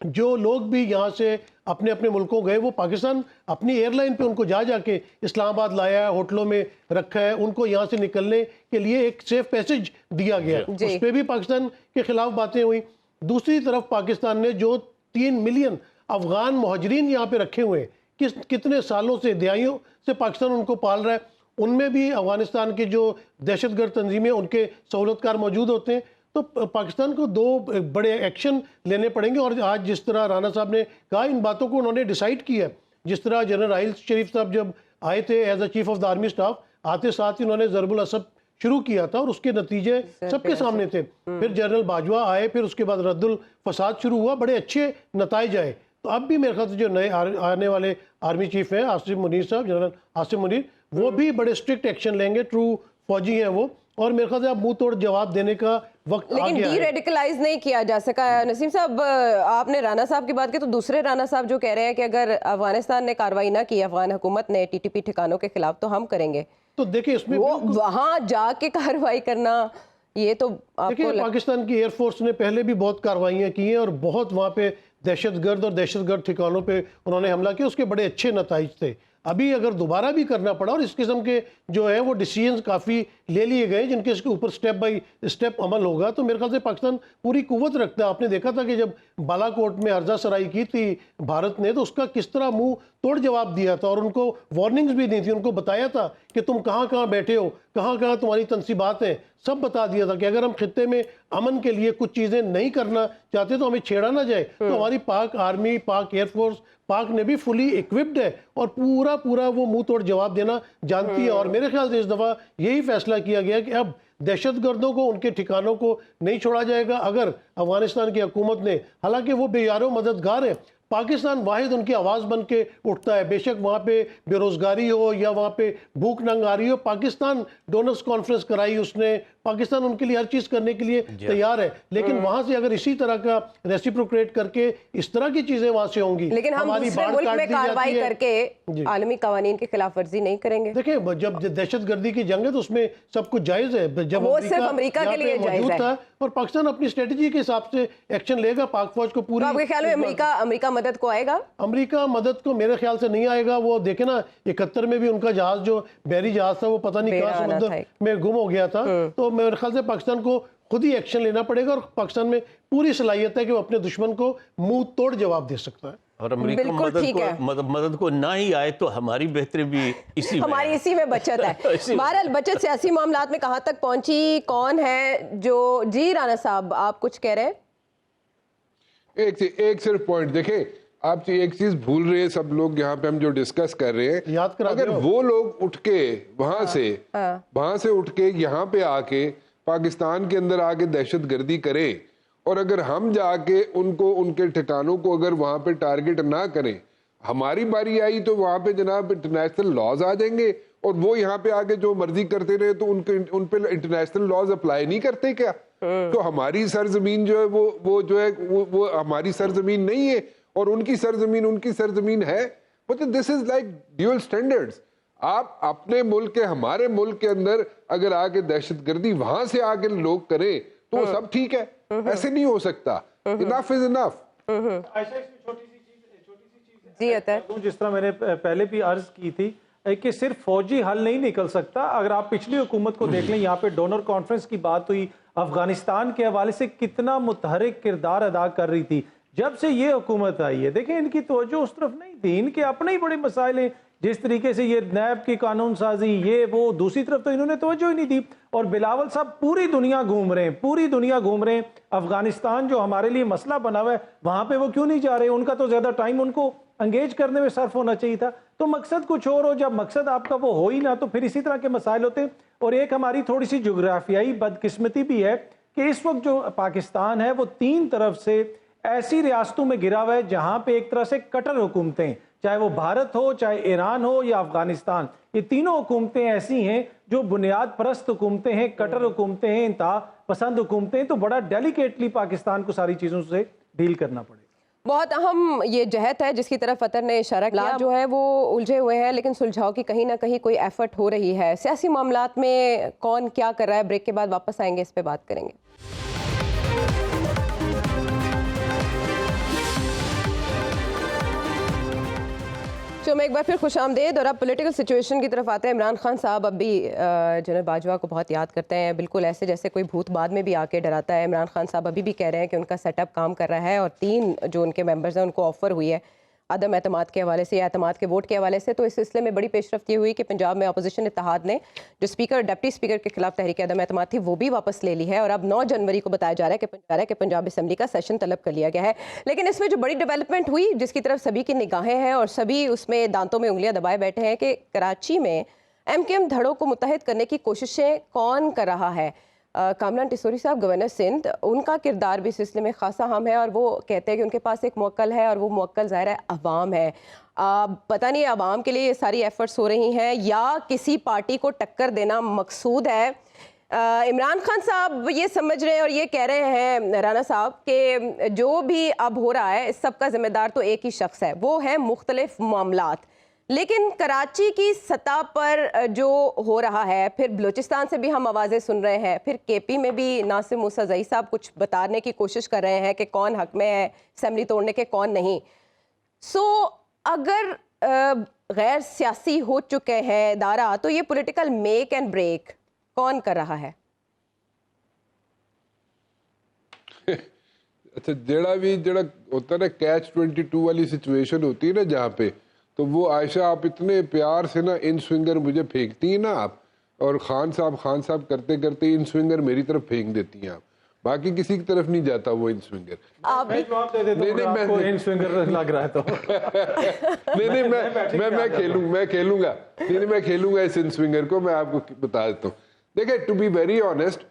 جو لوگ بھی یہاں سے اپنے اپنے ملکوں گئے وہ پاکستان اپنی ایئر لائن پہ ان کو جا کے اسلام آباد لایا ہے، ہوٹلوں میں رکھا ہے، ان کو یہاں سے نکلنے کے لیے ایک سیف پیسج دیا گیا. اس پہ بھی پاکستان کے خلاف باتیں ہوئی. دوسری طرف پاکستان نے جو 3 ملین افغان مہاجرین یہاں پہ رکھے ہوئے ہیں، کتنے سالوں سے، دہائیوں سے پاکستان ان کو پال رہا ہے، ان میں بھی افغانستان کے جو دہشت گرد تنظیمیں ان کے سہولت کار موجود ہوتے ہیں. تو پاکستان کو 2 بڑے ایکشن لینے پڑیں گے. اور آج جس طرح رانا صاحب نے کہا ان باتوں کو انہوں نے ڈیسائیڈ کیا. جس طرح جنرل راحیل شریف صاحب جب آئے تھے as a chief of the army staff, آتے ساتھ انہوں نے ضرب الاسد شروع کیا تھا اور اس کے نتیجے سب کے سامنے تھے. پھر جنرل باجوہ آئے، پھر اس کے بعد رد الفساد شروع ہوا، بڑے اچھے نتائج آئے. تو اب بھی میرے خیال سے جو نئے آنے والے آرمی چیف ہیں عاصم منیر صاحب، جنرل عاصم منیر، وہ بھی بڑے اسٹرکٹ ایکشن لیں گے. ٹرو فوجی ہیں وہ، اور میرے خیال سے اب منہ توڑ جواب دینے کا وقت آ لیکن گیا ڈی ہے. ریڈیکلائز نہیں کیا جا سکا. نسیم صاحب آپ نے رانا صاحب کی بات کی تو دوسرے رانا صاحب جو کہہ رہے ہیں کہ اگر افغانستان نے کارروائی نہ کی، افغان حکومت نے ٹی ٹی پی ٹھکانوں کے خلاف، تو ہم کریں گے. تو دیکھیں اس میں وہ وہاں جا کے کارروائی کرنا، یہ تو آپ کو پاکستان کی ایئر فورس نے پہلے بھی بہت کاروائیاں کی ہیں اور بہت وہاں پہ دہشت گرد اور دہشت گرد ٹھکانوں پہ انہوں نے حملہ کیا، اس کے بڑے اچھے نتائج تھے. ابھی اگر دوبارہ بھی کرنا پڑا اور اس قسم کے جو ہے وہ ڈیسیجنز کافی لے لیے گئے جن کے اس کے اوپر سٹیپ بائی سٹیپ عمل ہوگا، تو میرے خیال سے پاکستان پوری قوت رکھتا ہے۔ آپ نے دیکھا تھا کہ جب بالا کوٹ میں عرضہ سرائی کی تھی بھارت نے، تو اس کا کس طرح منہ توڑ جواب دیا تھا، اور ان کو وارننگز بھی دی تھی، ان کو بتایا تھا کہ تم کہاں کہاں بیٹھے ہو، کہاں کہاں تمہاری تنصیبات ہیں، سب بتا دیا تھا کہ اگر ہم خطے میں امن کے لیے کچھ چیزیں نہیں کرنا چاہتے تو ہمیں چھیڑا نہ جائے۔ تو ہماری پاک آرمی، پاک ایئر فورس، پاک نے بھی فلی ایکوپڈ ہے اور پورا وہ منہ توڑ جواب دینا جانتی ہے۔ اور میرے خیال سے اس دفعہ یہی فیصلہ کیا گیا کہ اب دہشت گردوں کو ان کے ٹھکانوں کو نہیں چھوڑا جائے گا۔ اگر افغانستان کی حکومت نے، حالانکہ وہ بے یار و مددگار ہے، پاکستان واحد ان کی آواز بن کے اٹھتا ہے، بے شک وہاں پہ بے روزگاری ہو یا وہاں پہ بھوک ننگ آ رہی ہو، پاکستان ڈونرز کانفرنس کرائی اس نے، پاکستان ان کے لیے ہر چیز کرنے کے لیے تیار ہے، لیکن وہاں سے اگر اسی طرح کا ریسیپروکیٹ کر کے اس طرح کی چیزیں وہاں سے ہوں گی، لیکن ہم دوسرے ملک میں کارروائی کر کے عالمی قوانین کی خلاف ورزی نہیں کریں گے۔ دیکھیں جب دہشت گردی کی جنگ ہے تو اس میں سب کچھ جائز ہے، جب وہ صرف امریکہ کے لیے جائز ہے، اور پاکستان اپنی اسٹریٹجی کے حساب سے ایکشن لے گا، پاک فوج کو پوری۔ آپ کے خیال میں امریکہ مدد کو آئے گا؟ امریکہ مدد کو میرے خیال سے نہیں آئے گا۔ وہ دیکھیں نا 71 میں بھی ان کا جہاز جو بحری جہاز تھا وہ پتہ نہیں کہاں سمندر میں گم ہو گیا تھا، تو میرے خیال سے پاکستان کو خود ہی ایکشن لینا پڑے گا، اور پاکستان میں پوری صلاحیت ہے کہ وہ اپنے دشمن کو منہ توڑ جواب دے سکتا ہے۔ اور امریکہ مدد کو نہ ہی آئے تو ہماری بہتری بھی ہماری اسی میں بچت ہے۔ بہرحال بچت سیاسی معاملات میں کہاں تک پہنچی، کون ہے جو جی رانا صاحب آپ کچھ کہہ رہے ہیں؟ ایک صرف پوائنٹ دیکھیں، آپ ایک چیز بھول رہے ہیں سب لوگ یہاں پہ ہم جو ڈسکس کر رہے ہیں، اگر وہ لوگ اٹھ کے وہاں سے اٹھ کے یہاں پہ آ کے پاکستان کے اندر آ کے دہشت گردی کریں، اور اگر ہم جا کے ان کے ٹھکانوں کو اگر وہاں پہ ٹارگٹ نہ کریں، ہماری باری آئی تو وہاں پہ جناب انٹرنیشنل لاز آ جائیں گے، اور وہ یہاں پہ آگے جو مرضی کرتے رہے تو ان پہ انٹرنیشنل لاز اپلائی نہیں کرتے کیا؟ تو ہماری سرزمین جو ہے وہ ہماری سرزمین نہیں ہے، اور ان کی سرزمین ہے۔ مطلب دس از لائک ڈیول سٹینڈرڈز۔ آپ اپنے ملک کے، ہمارے ملک کے اندر اگر آگے دہشت گردی وہاں سے آگے لوگ کریں تو وہ سب ٹھیک ہے، ایسے نہیں ہو سکتا۔ انف از انف۔ جی عطر، جس طرح میں نے پہلے بھی عرض کی تھی کہ صرف فوجی حل نہیں نکل سکتا۔ اگر آپ پچھلی حکومت کو دیکھ لیں، یہاں پہ ڈونر کانفرنس کی بات ہوئی، افغانستان کے حوالے سے کتنا متحرک کردار ادا کر رہی تھی۔ جب سے یہ حکومت آئی ہے دیکھیں ان کی توجہ اس طرف نہیں تھی، ان کے اپنے ہی بڑے مسائل ہیں، جس طریقے سے یہ نیب کی قانون سازی، یہ وہ، دوسری طرف تو انہوں نے توجہ ہی نہیں دی۔ اور بلاول صاحب پوری دنیا گھوم رہے ہیں، افغانستان جو ہمارے لیے مسئلہ بنا ہوا ہے وہاں پہ وہ کیوں نہیں جا رہے؟ ان کا تو زیادہ ٹائم ان کو انگیج کرنے میں صرف ہونا چاہیے تھا۔ تو مقصد کچھ اور ہو، جب مقصد آپ کا وہ ہو ہی نہ تو پھر اسی طرح کے مسائل ہوتے ہیں۔ اور ایک ہماری تھوڑی سی جغرافیائی بدقسمتی بھی ہے کہ اس وقت جو پاکستان ہے وہ 3 طرف سے ایسی ریاستوں میں گرا ہوا ہے جہاں پہ ایک طرح سے کٹر حکومتیں، چاہے وہ بھارت ہو، چاہے ایران ہو یا افغانستان، یہ تینوں حکومتیں ایسی ہیں جو بنیاد پرست حکومتیں ہیں، کٹر حکومتیں ہیں، انتہا پسند حکومتیں ہیں۔ تو بڑا ڈیلیکیٹلی پاکستان کو ساری چیزوں سے ڈیل کرنا پڑے۔ بہت اہم یہ جہت ہے جس کی طرف عطر نے اشارہ کیا، جو ہے وہ الجھے ہوئے ہیں لیکن سلجھاؤ کی کہیں نہ کہیں کوئی ایفرٹ ہو رہی ہے۔ سیاسی معاملات میں کون کیا کر رہا ہے، بریک کے بعد واپس آئیں گے، اس پہ بات کریں گے۔ شو میں ایک بار پھر خوش آمدید، اور اب پولیٹیکل سچویشن کی طرف آتے ہیں۔ عمران خان صاحب اب بھی جنرل باجوہ کو بہت یاد کرتے ہیں، بالکل ایسے جیسے کوئی بھوت بعد میں بھی آ کے ڈراتا ہے۔ عمران خان صاحب ابھی بھی کہہ رہے ہیں کہ ان کا سیٹ اپ کام کر رہا ہے، اور 3 جو ان کے ممبرز ہیں ان کو آفر ہوئی ہے عدم اعتماد کے حوالے سے یا اعتماد کے ووٹ کے حوالے سے۔ تو اس سلسلے میں بڑی پیش رفت یہ ہوئی کہ پنجاب میں اپوزیشن اتحاد نے جو اسپیکر ڈپٹی اسپیکر کے خلاف تحریک عدم اعتماد تھی وہ بھی واپس لے لی ہے، اور اب 9 جنوری کو بتایا جا رہا ہے کہ پنجاب اسمبلی کا سیشن طلب کر لیا گیا ہے۔ لیکن اس میں جو بڑی ڈیولپمنٹ ہوئی جس کی طرف سبھی کی نگاہیں ہیں اور سبھی اس میں دانتوں میں انگلیاں دبائے بیٹھے ہیں کہ کراچی میں ایم کیو ایم دھڑوں کو متحد کرنے کی کوششیں کون کر رہا ہے۔ کامران ٹیسوری صاحب گورنر سندھ، ان کا کردار بھی اس سلسلے میں خاصا اہم ہے، اور وہ کہتے ہیں کہ ان کے پاس ایک موکل ہے اور وہ موکل ظاہر ہے عوام ہے۔ پتہ نہیں عوام کے لیے یہ ساری ایفرٹس ہو رہی ہیں یا کسی پارٹی کو ٹکر دینا مقصود ہے۔ عمران خان صاحب یہ سمجھ رہے ہیں اور یہ کہہ رہے ہیں رانا صاحب کہ جو بھی اب ہو رہا ہے اس سب کا ذمہ دار تو ایک ہی شخص ہے، وہ ہے مختلف معاملات۔ لیکن کراچی کی سطح پر جو ہو رہا ہے، پھر بلوچستان سے بھی ہم آوازیں سن رہے ہیں، پھر کے پی میں بھی ناصر موسیٰ زئی صاحب کچھ بتانے کی کوشش کر رہے ہیں کہ کون حق میں ہے اسمبلی توڑنے کے، کون نہیں۔ سو اگر غیر سیاسی ہو چکے ہیں ادارہ, تو یہ پولیٹیکل میک اینڈ بریک کون کر رہا ہے؟ اچھا, جڑا ہوتا ہے نا کیچ 22 والی سچویشن ہوتی ہے نا جہاں پہ, تو وہ عائشہ آپ اتنے پیار سے نا ان سوئنگر مجھے پھینکتی ہیں نا آپ, اور خان صاحب کرتے کرتے ان سوئنگر میری طرف پھینک دیتی ہیں آپ, باقی کسی کی طرف نہیں جاتا وہ ان سوئنگر. آپ میں جواب دے دیتا ہوں, آپ کو ان سوئنگر لگ رہا ہے تو نہیں میں کھیلوں گا اس ان سوئنگر کو, میں آپ کو بتا دیتا ہوں. دیکھیں, ٹو بی ویری آنیسٹ,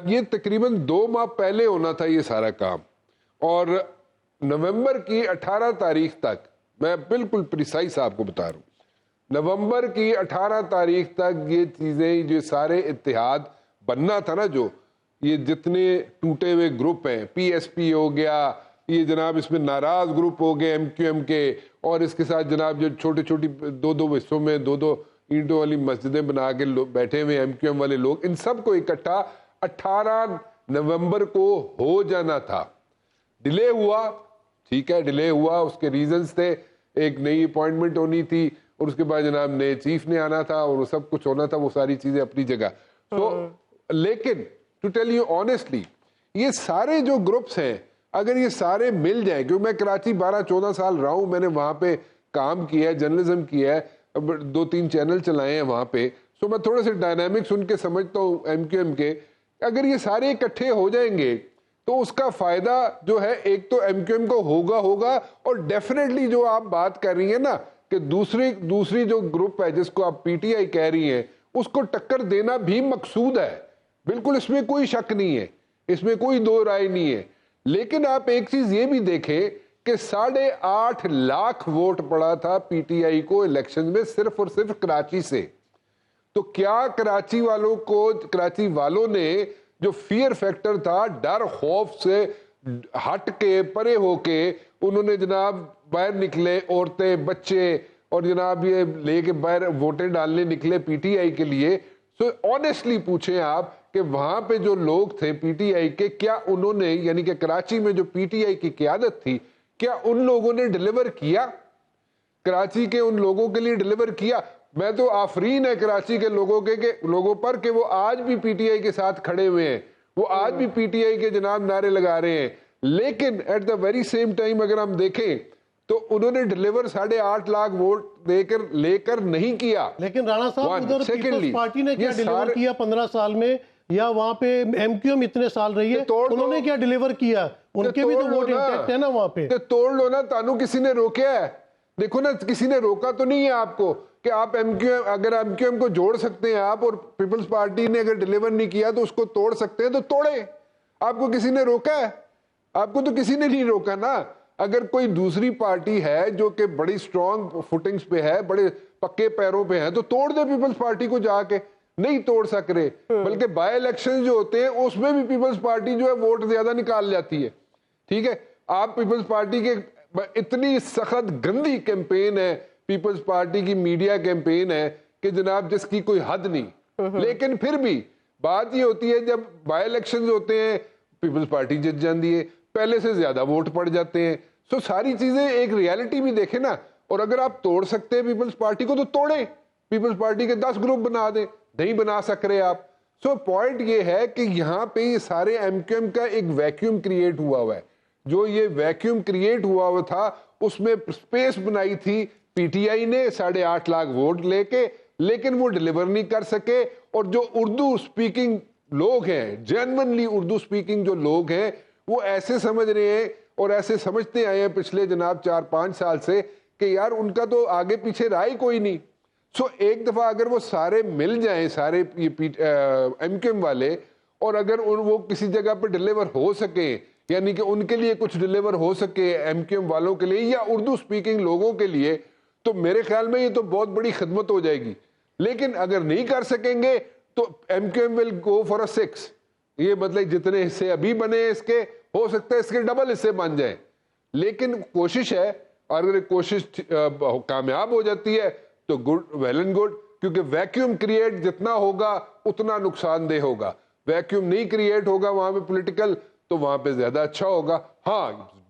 یہ تقریباً 2 ماہ پہلے ہونا تھا یہ سارا کام, اور نومبر کی 18 تاریخ تک, میں بالکل پریسائز آپ کو بتا رہا ہوں, نومبر کی 18 تاریخ تک یہ چیزیں, جو سارے اتحاد بننا تھا نا, جو یہ جتنے ٹوٹے ہوئے گروپ ہیں, پی ایس پی ہو گیا, یہ جناب اس میں ناراض گروپ ہو گئے ایم کیو ایم کے, اور اس کے ساتھ جناب جو چھوٹی 2 حصوں میں 2 اینٹوں والی مسجدیں بنا کے بیٹھے ہوئے ایم کیو ایم والے لوگ, ان سب کو اکٹھا 18 نومبر کو ہو جانا تھا. ڈیلے ہوا, ٹھیک ہے, ڈیلے ہوا, اس کے ریزنز تھے, ایک نئی اپوائنٹمنٹ ہونی تھی, اور اس کے بعد جناب نئے چیف نے آنا تھا, اور وہ سب کچھ ہونا تھا, وہ ساری چیزیں اپنی جگہ. لیکن ٹو ٹیل یو آنیسٹلی, یہ سارے جو گروپس ہیں اگر یہ سارے مل جائیں, کیونکہ میں کراچی 12-14 سال رہا ہوں, میں نے وہاں پہ کام کیا ہے, جرنلزم کیا ہے, 2-3 چینل چلائے ہیں وہاں پہ, سو میں تھوڑے سے ڈائنامکس ان کے سمجھتا ہوں ایم کیو ایم کے. اگر یہ سارے اکٹھے ہو جائیں گے تو اس کا فائدہ جو ہے ایک تو ایم کیو ایم کو ہوگا, اور ڈیفینیٹلی جو آپ بات کر رہی ہیں نا کہ دوسری جو گروپ ہے جس کو آپ پی ٹی آئی کہہ رہی ہیں, اس کو ٹکر دینا بھی مقصود ہے, بالکل اس میں کوئی شک نہیں ہے, اس میں کوئی 2 رائے نہیں ہے. لیکن آپ ایک چیز یہ بھی دیکھیں کہ 8.5 لاکھ ووٹ پڑا تھا پی ٹی آئی کو الیکشن میں, صرف اور صرف کراچی سے. تو کیا کراچی والوں نے جو فیئر فیکٹر تھا, ڈر خوف سے ہٹ کے پرے ہو کے, انہوں نے جناب باہر نکلے, عورتیں بچے, اور جناب یہ لے کے باہر ووٹیں ڈالنے نکلے پی ٹی آئی کے لیے. سو آنیسٹلی پوچھیں آپ کہ وہاں پہ جو لوگ تھے پی ٹی آئی کے, کیا انہوں نے, یعنی کہ کراچی میں جو پی ٹی آئی کی قیادت تھی, کیا ان لوگوں نے ڈیلیور کیا؟ کراچی کے ان لوگوں کے لیے ڈیلیور کیا؟ میں تو آفرین ہے کراچی کے لوگوں پر کہ وہ آج بھی پی ٹی آئی کے ساتھ کھڑے ہوئے ہیں, وہ آج بھی پی ٹی آئی کے جناب نعرے لگا رہے ہیں. لیکن at the very same time اگر ہم دیکھیں تو انہوں نے ڈیلیور 8.5 لاکھ ووٹ لے کر نہیں کیا. لیکن رانا صاحب, ادھر پیپلز پارٹی نے کیا ڈیلیور کیا 15 سال میں, یا وہاں پہ ایم کیو ایم اتنے سال رہی ہے, انہوں نے کیا ڈیلیور کیا؟ ان کے بھی تو ووٹ انٹیکٹ ہے نا وہاں پہ. توڑ لو نا, تانوں کسی نے روکیا ہے؟ دیکھو نا, کسی نے روکا تو نہیں ہے آپ کو کہ آپ اگر ایم کیو ایم کو جوڑ سکتے ہیں آپ, اور پیپلز پارٹی نے اگر ڈیلیور نہیں کیا تو اس کو توڑ سکتے ہیں, تو توڑے. آپ کو کسی نے روکا ہے؟ آپ کو تو کسی نے نہیں روکا نا. اگر کوئی دوسری پارٹی ہے جو کہ بڑی سٹرونگ فوٹنگز پہ ہے, بڑے پکے پیروں پہ ہے, تو توڑ دے پیپلز پارٹی کو جا کے. نہیں توڑ سک رہے, بلکہ بائی الیکشن جو ہوتے ہیں اس میں بھی پیپلز پارٹی جو ہے ووٹ زیادہ نکال جاتی ہے. ٹھیک ہے, آپ پیپلز پارٹی کے اتنی سخت گندی کیمپین ہے, پیپلز پارٹی کی میڈیا کیمپین ہے کہ جناب جس کی کوئی حد نہیں. لیکن پھر بھی بات یہ ہوتی ہے جب بائی الیکشنز ہوتے ہیں پیپلز پارٹی جیت جاتی ہے, پہلے سے زیادہ ووٹ پڑ جاتے ہیں. سو ساری چیزیں ایک ریالٹی بھی دیکھیں نا, اور اگر آپ توڑ سکتے ہیں پیپلز پارٹی کو تو توڑیں, پیپلز پارٹی کے 10 گروپ بنا دیں, نہیں بنا سک رہے آپ. سو پوائنٹ یہ ہے کہ یہاں پہ یہ سارے ایم کیو ایم کا ایک ویکیوم کریٹ ہوا ہے. جو یہ ویکیوم کریٹ ہوا تھا اس میں سپیس بنائی تھی پی ٹی آئی نے 8.5 لاکھ ووٹ لے کے, لیکن وہ ڈیلیور نہیں کر سکے. اور جو اردو سپیکنگ لوگ ہیں, جینونلی اردو سپیکنگ جو لوگ ہیں, وہ ایسے سمجھ رہے ہیں اور ایسے سمجھتے آئے ہیں پچھلے جناب 4-5 سال سے کہ یار ان کا تو آگے پیچھے رائے کوئی نہیں. سو ایک دفعہ اگر وہ سارے مل جائیں, سارے ایم کیو ایم والے, اور اگر وہ کسی جگہ پہ ڈیلیور ہو سکیں, یعنی کہ ان کے لیے کچھ ڈیلیور ہو سکے ایم کیو ایم والوں کے لیے یا اردو سپیکنگ لوگوں کے لیے, تو میرے خیال میں یہ تو بہت بڑی خدمت ہو جائے گی. لیکن اگر نہیں کر سکیں گے تو ایم کیو ایم ول گو فار 6. یہ مطلب جتنے حصے ابھی بنے اس کے, ہو سکتا ہے اس کے ڈبل حصے بن جائیں. لیکن کوشش ہے, اور اگر کوشش کامیاب ہو جاتی ہے تو گڈ, ویل اینڈ گڈ, کیونکہ ویکیوم کریٹ جتنا ہوگا اتنا نقصان دہ ہوگا. ویکیوم نہیں کریٹ ہوگا وہاں پہ پولیٹیکل, تو وہاں پہ زیادہ اچھا ہوگا. ہاں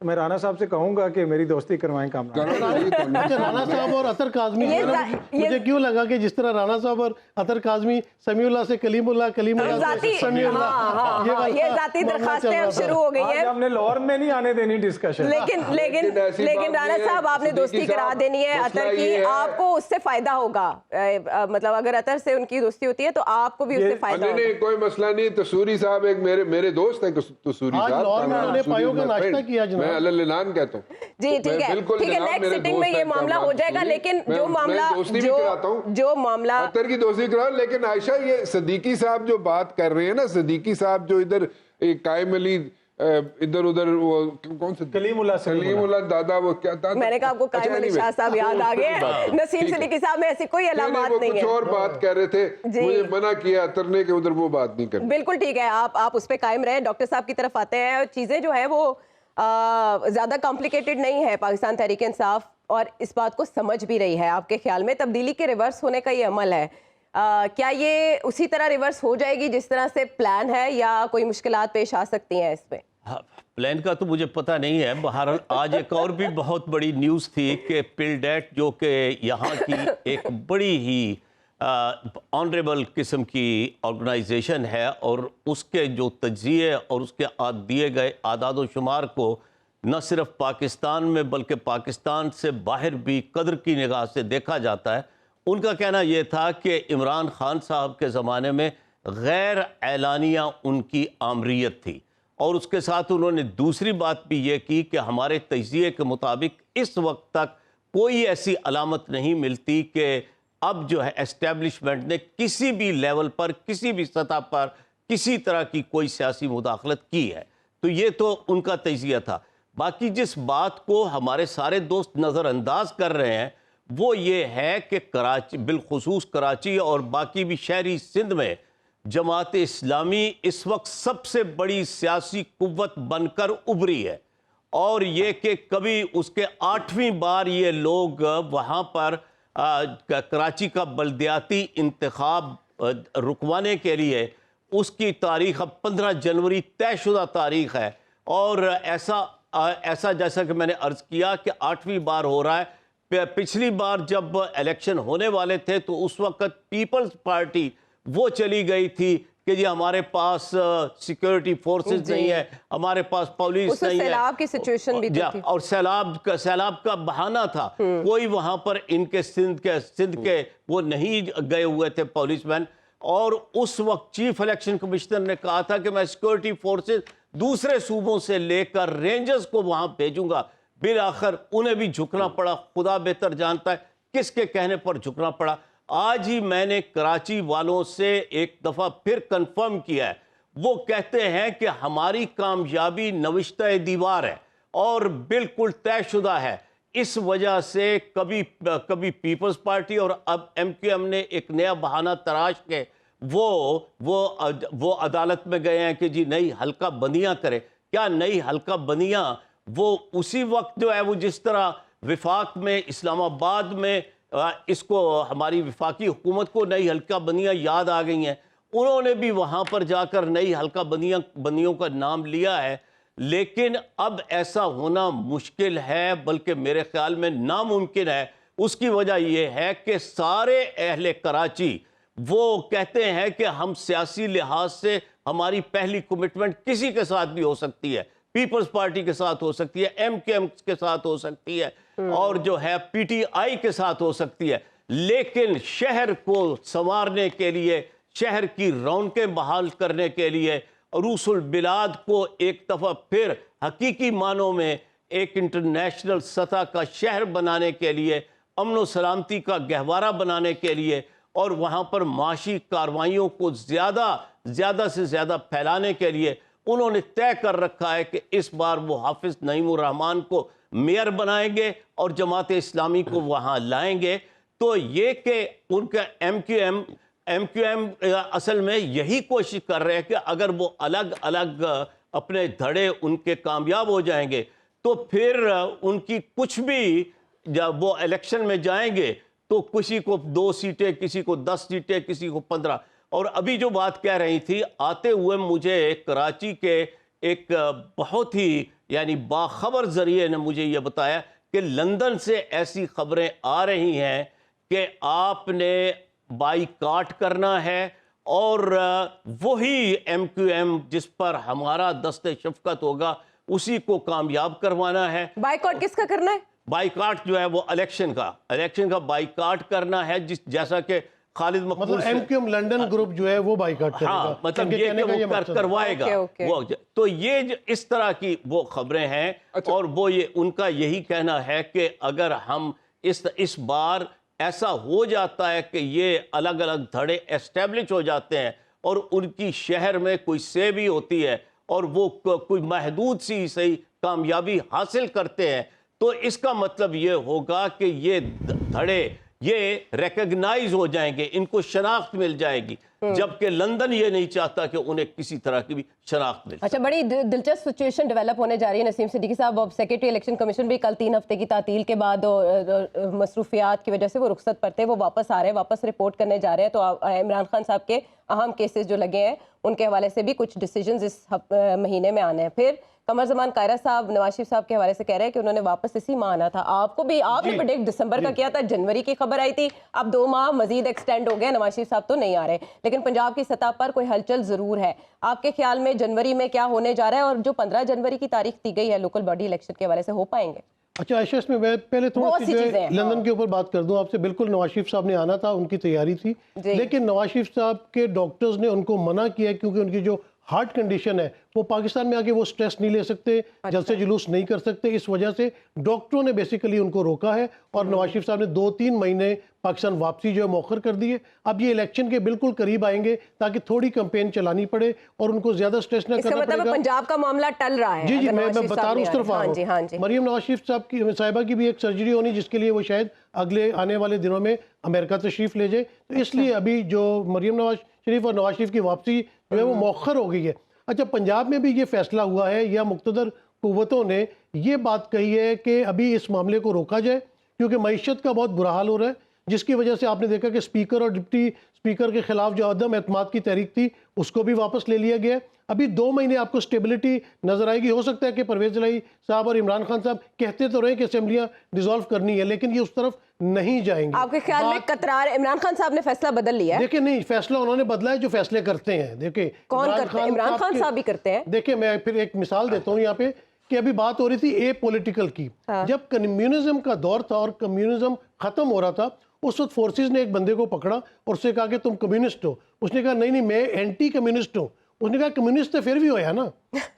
میں رانا صاحب سے کہوں گا کہ میری دوستی کروائیں کامران۔ اچھا، رانا صاحب اور اطہر کاظمی مجھے کیوں لگا کہ جس طرح رانا صاحب اور اطہر کاظمی سمیع اللہ سے کلیم اللہ، کلیم اللہ سے سمیع اللہ، یہ ذاتی درخواستیں اب شروع ہو گئی ہیں۔ ہم نے لاہور میں نہیں آنے دینی ڈسکشن۔ لیکن رانا صاحب آپ نے دوستی کرا دینی ہے اطہر کی، آپ کو اس سے فائدہ ہوگا، مطلب اگر اطہر سے ان کی دوستی ہوتی ہے تو آپ کو بھی اس سے فائدہ ہوگا۔ نہیں، کوئی مسئلہ نہیں۔ تسوری صاحب ایک میرے دوست ہیں، تسوری آج صاحب، لاہور میں انہوں نے پایوں کا ناشتہ کیا جناب۔ میں الاللان کہتا ہوں جی ٹھیک ہے، نیکسٹ سٹنگ میں یہ معاملہ ہو جائے گا، لیکن جو معاملہ اطہر کی دوستی کراؤ۔ لیکن عائشہ، یہ صدیقی صاحب جو بات کر رہے ہیں نا، صدیقی صاحب جو ادھر قائم علی ادھر ادھر، وہ کون سے کلیم اللہ دادا، وہ کیا تھا، میں نے کہا آپ کو قائم علی شاہ صاحب یاد آ گئے، نسیم صدیقی صاحب میں ایسی کوئی علامات نہیں ہے۔ کچھ اور بات کہہ رہے تھے، مجھے منع کیا اطہر نے کہ ادھر وہ بات نہیں کرنی۔ بالکل ٹھیک ہے، آپ اس پہ قائم رہیں۔ ڈاکٹر صاحب کی طرف آتے ہیں، چیزیں جو ہے وہ زیادہ کمپلیکیٹڈ نہیں ہے۔ پاکستان تحریک انصاف اور اس بات کو سمجھ بھی رہی ہے۔ آپ کے خیال میں تبدیلی کے ریورس ہونے کا یہ عمل ہے، کیا یہ اسی طرح ریورس ہو جائے گی جس طرح سے پلان ہے، یا کوئی مشکلات پیش آ سکتی ہیں اس میں؟ پلان کا تو مجھے پتہ نہیں ہے۔ بہرحال آج ایک اور بھی بہت بڑی نیوز تھی کہ پلڈیٹ، جو کہ یہاں کی ایک بڑی ہی آنریبل قسم کی آرگنائزیشن ہے، اور اس کے جو تجزیے اور اس کے دیے گئے اعداد و شمار کو نہ صرف پاکستان میں بلکہ پاکستان سے باہر بھی قدر کی نگاہ سے دیکھا جاتا ہے۔ ان کا کہنا یہ تھا کہ عمران خان صاحب کے زمانے میں غیر اعلانیہ ان کی آمریت تھی، اور اس کے ساتھ انہوں نے دوسری بات بھی یہ کی کہ ہمارے تجزیے کے مطابق اس وقت تک کوئی ایسی علامت نہیں ملتی کہ اب جو ہے اسٹیبلشمنٹ نے کسی بھی لیول پر، کسی بھی سطح پر کسی طرح کی کوئی سیاسی مداخلت کی ہے۔ تو یہ تو ان کا تجزیہ تھا۔ باقی جس بات کو ہمارے سارے دوست نظر انداز کر رہے ہیں وہ یہ ہے کہ کراچی، بالخصوص کراچی اور باقی بھی شہری سندھ میں، جماعت اسلامی اس وقت سب سے بڑی سیاسی قوت بن کر ابھری ہے، اور یہ کہ کبھی اس کے 8ویں بار یہ لوگ وہاں پر کراچی کا بلدیاتی انتخاب رکوانے کے لیے، اس کی تاریخ اب 15 جنوری طے شدہ تاریخ ہے، اور ایسا جیسا کہ میں نے عرض کیا کہ 8ویں بار ہو رہا ہے۔ پچھلی بار جب الیکشن ہونے والے تھے تو اس وقت پیپلز پارٹی وہ چلی گئی تھی کہ جی ہمارے پاس سیکیورٹی فورسز نہیں ہے، ہمارے پاس پولیس نہیں ہے، سیلاب کی سچویشن بھی تھی، اور سیلاب کا بہانہ تھا، کوئی وہاں پر ان کے سندھ کے وہ نہیں گئے ہوئے تھے پولیس مین، اور اس وقت چیف الیکشن کمشنر نے کہا تھا کہ میں سیکیورٹی فورسز دوسرے صوبوں سے لے کر رینجرز کو وہاں بھیجوں گا۔ بالآخر انہیں بھی جھکنا پڑا، خدا بہتر جانتا ہے کس کے کہنے پر جھکنا پڑا۔ آج ہی میں نے کراچی والوں سے ایک دفعہ پھر کنفرم کیا ہے، وہ کہتے ہیں کہ ہماری کامیابی نوشتہ دیوار ہے اور بالکل طے شدہ ہے۔ اس وجہ سے کبھی پیپلز پارٹی اور اب MQM نے ایک نیا بہانہ تراش کے وہ عدالت میں گئے ہیں کہ جی نئی حلقہ بندیاں کرے۔ کیا نئی حلقہ بندیاں؟ وہ اسی وقت جو ہے وہ جس طرح وفاق میں اسلام آباد میں اس کو ہماری وفاقی حکومت کو نئی حلقہ بندیاں یاد آ گئی ہیں، انہوں نے بھی وہاں پر جا کر نئی حلقہ بندیوں کا نام لیا ہے، لیکن اب ایسا ہونا مشکل ہے، بلکہ میرے خیال میں ناممکن ہے۔ اس کی وجہ یہ ہے کہ سارے اہل کراچی وہ کہتے ہیں کہ ہم سیاسی لحاظ سے ہماری پہلی کمٹمنٹ کسی کے ساتھ بھی ہو سکتی ہے، پیپلز پارٹی کے ساتھ ہو سکتی ہے، MQM کے ساتھ ہو سکتی ہے، اور جو ہے PTI کے ساتھ ہو سکتی ہے، لیکن شہر کو سنوارنے کے لیے، شہر کی رونقیں بحال کرنے کے لیے، عروس البلاد کو ایک دفعہ پھر حقیقی معنوں میں ایک انٹرنیشنل سطح کا شہر بنانے کے لیے، امن و سلامتی کا گہوارہ بنانے کے لیے، اور وہاں پر معاشی کارروائیوں کو زیادہ سے زیادہ پھیلانے کے لیے انہوں نے طے کر رکھا ہے کہ اس بار وہ حافظ نعیم الرحمان کو میئر بنائیں گے اور جماعت اسلامی کو وہاں لائیں گے۔ تو یہ کہ ان کا MQM اصل میں یہی کوشش کر رہے ہیں کہ اگر وہ الگ الگ اپنے دھڑے ان کے کامیاب ہو جائیں گے تو پھر ان کی کچھ بھی، جب وہ الیکشن میں جائیں گے تو کسی کو 2 سیٹیں، کسی کو 10 سیٹیں، کسی کو 15۔ اور ابھی جو بات کہہ رہی تھی، آتے ہوئے مجھے کراچی کے ایک بہت ہی یعنی باخبر ذریعے نے مجھے یہ بتایا کہ لندن سے ایسی خبریں آ رہی ہیں کہ آپ نے بائیکاٹ کرنا ہے، اور وہی ایم کیو ایم جس پر ہمارا دست شفقت ہوگا اسی کو کامیاب کروانا ہے۔ بائیکاٹ کس کا کرنا ہے؟ بائیکاٹ جو ہے وہ الیکشن کا بائیکاٹ کرنا ہے، جیسا کہ خالد مقبول مطلب ایم کیو ایم لنڈن گروپ جو ہے وہ بائیکاٹ کرے گا، ہاں مطلب یہ کہ وہ کروائے گا وہ، تو یہ اس طرح کی وہ خبریں ہیں، اور وہ یہ ان کا یہی کہنا ہے کہ اگر ہم اس بار ایسا ہو جاتا ہے کہ یہ الگ الگ دھڑے اسٹیبلش ہو جاتے ہیں اور ان کی شہر میں کوئی سے بھی ہوتی ہے اور وہ کوئی محدود سی صحیح کامیابی حاصل کرتے ہیں، تو اس کا مطلب یہ ہوگا کہ یہ دھڑے یہ ریکگنائز ہو جائیں گے، ان کو شناخت مل جائے گی، جبکہ لندن یہ نہیں چاہتا کہ انہیں کسی طرح کی بھی شناخت مل۔ اچھا، بڑی دلچسپ سچویشن ڈیولپ ہونے جا رہی ہے نسیم صدیقی صاحب۔ اب سیکرٹری الیکشن کمیشن بھی کل 3 ہفتے کی تعطیل کے بعد مصروفیات کی وجہ سے وہ رخصت پر تھے، وہ واپس آ رہے ہیں، واپس رپورٹ کرنے جا رہے ہیں، تو عمران خان صاحب کے اہم کیسز جو لگے ہیں ان کے حوالے سے بھی کچھ ڈیسیجنز اس مہینے میں آنے ہیں۔ پھر قمر زمان قاہرہ صاحب نواز شریف صاحب کے حوالے سے کہہ رہے ہیں کہ انہوں نے واپس اسی ماہ آنا تھا۔ آپ نے پریڈکٹ دسمبر کا کیا تھا، جنوری کی خبر آئی تھی، اب 2 ماہ مزید ایکسٹینڈ ہو گیا، نواز شریف صاحب تو نہیں آ رہے، لیکن پنجاب کی سطح پر کوئی ہلچل ضرور ہے۔ آپ کے خیال میں جنوری میں کیا ہونے جا رہا ہے، اور جو 15 جنوری کی تاریخ دی گئی ہے لوکل باڈی الیکشن کے حوالے سے، ہو پائیں گے؟ اچھا عائشہ، اس میں پہلے تھوڑا سی لندن کے اوپر بات کر دوں آپ سے۔ بالکل نواز شریف صاحب نے آنا تھا، ان کی تیاری تھی، لیکن نواز شریف صاحب کے ڈاکٹرز نے ان کو منع کیا کیونکہ ان کی جو ہارٹ کنڈیشن ہے وہ پاکستان میں آگے وہ سٹریس نہیں لے سکتے، جلسے جلوس نہیں کر سکتے، اس وجہ سے ڈاکٹروں نے بیسیکلی ان کو روکا ہے، اور نواز شریف صاحب نے 2-3 مہینے پاکستان واپسی جو ہے مؤخر کر دی ہے۔ اب یہ الیکشن کے بالکل قریب آئیں گے تاکہ تھوڑی کمپین چلانی پڑے اور ان کو زیادہ سٹریس نہ کرنا پڑے گا۔ پنجاب کا معاملہ ٹل رہا ہے، جی میں بتا رہا ہوں اس طرف آ رہا ہوں۔ مریم نواز شریف صاحبہ کی بھی ایک سرجری ہونی جس کے لیے وہ شاید اگلے آنے والے دنوں میں امریکہ تشریف لے جائے، تو اس لیے ابھی جو مریم نواز شریف اور نواز شریف کی واپسی جو ہے وہ مؤخر ہو گئی ہے۔ اچھا، پنجاب میں بھی یہ فیصلہ ہوا ہے یا مقتدر قوتوں نے یہ بات کہی ہے کہ ابھی اس معاملے کو روکا جائے کیونکہ معیشت کا بہت برا حال ہو رہا ہے، جس کی وجہ سے آپ نے دیکھا کہ اسپیکر اور ڈپٹی اسپیکر کے خلاف جو عدم اعتماد کی تحریک تھی اس کو بھی واپس لے لیا گیا ہے۔ ابھی 2 مہینے آپ کو سٹیبلٹی نظر آئے گی۔ ہو سکتا ہے کہ پرویز الہی صاحب اور عمران خان صاحب کہتے تو رہے کہ اسمبلیاں ڈیزالو کرنی ہے، لیکن یہ اس طرف نہیں جائیں گے۔ آپ کے خیال میں قطرار عمران خان صاحب نے فیصلہ بدل لیا ہے؟ دیکھیں نہیں، فیصلہ انہوں نے بدلا ہے جو فیصلے کرتے ہیں۔ دیکھیں کون کرتے ہیں؟ عمران خان صاحب بھی کرتے ہیں۔ دیکھیں میں پھر ایک مثال دیتا ہوں یہاں پہ کہ ابھی بات ہو رہی تھی اے پولیٹیکل کی، جب کمیونزم کا دور تھا اور کمیونزم ختم ہو رہا تھا، اس وقت فورسز نے ایک بندے کو پکڑا اور اس سے کہا کہ تم کمیونسٹ ہو، اس نے کہا نہیں میں اینٹی کمیونسٹ ہوں، اس نے کہا کمیونسٹ تو پھر بھی ہویا نا۔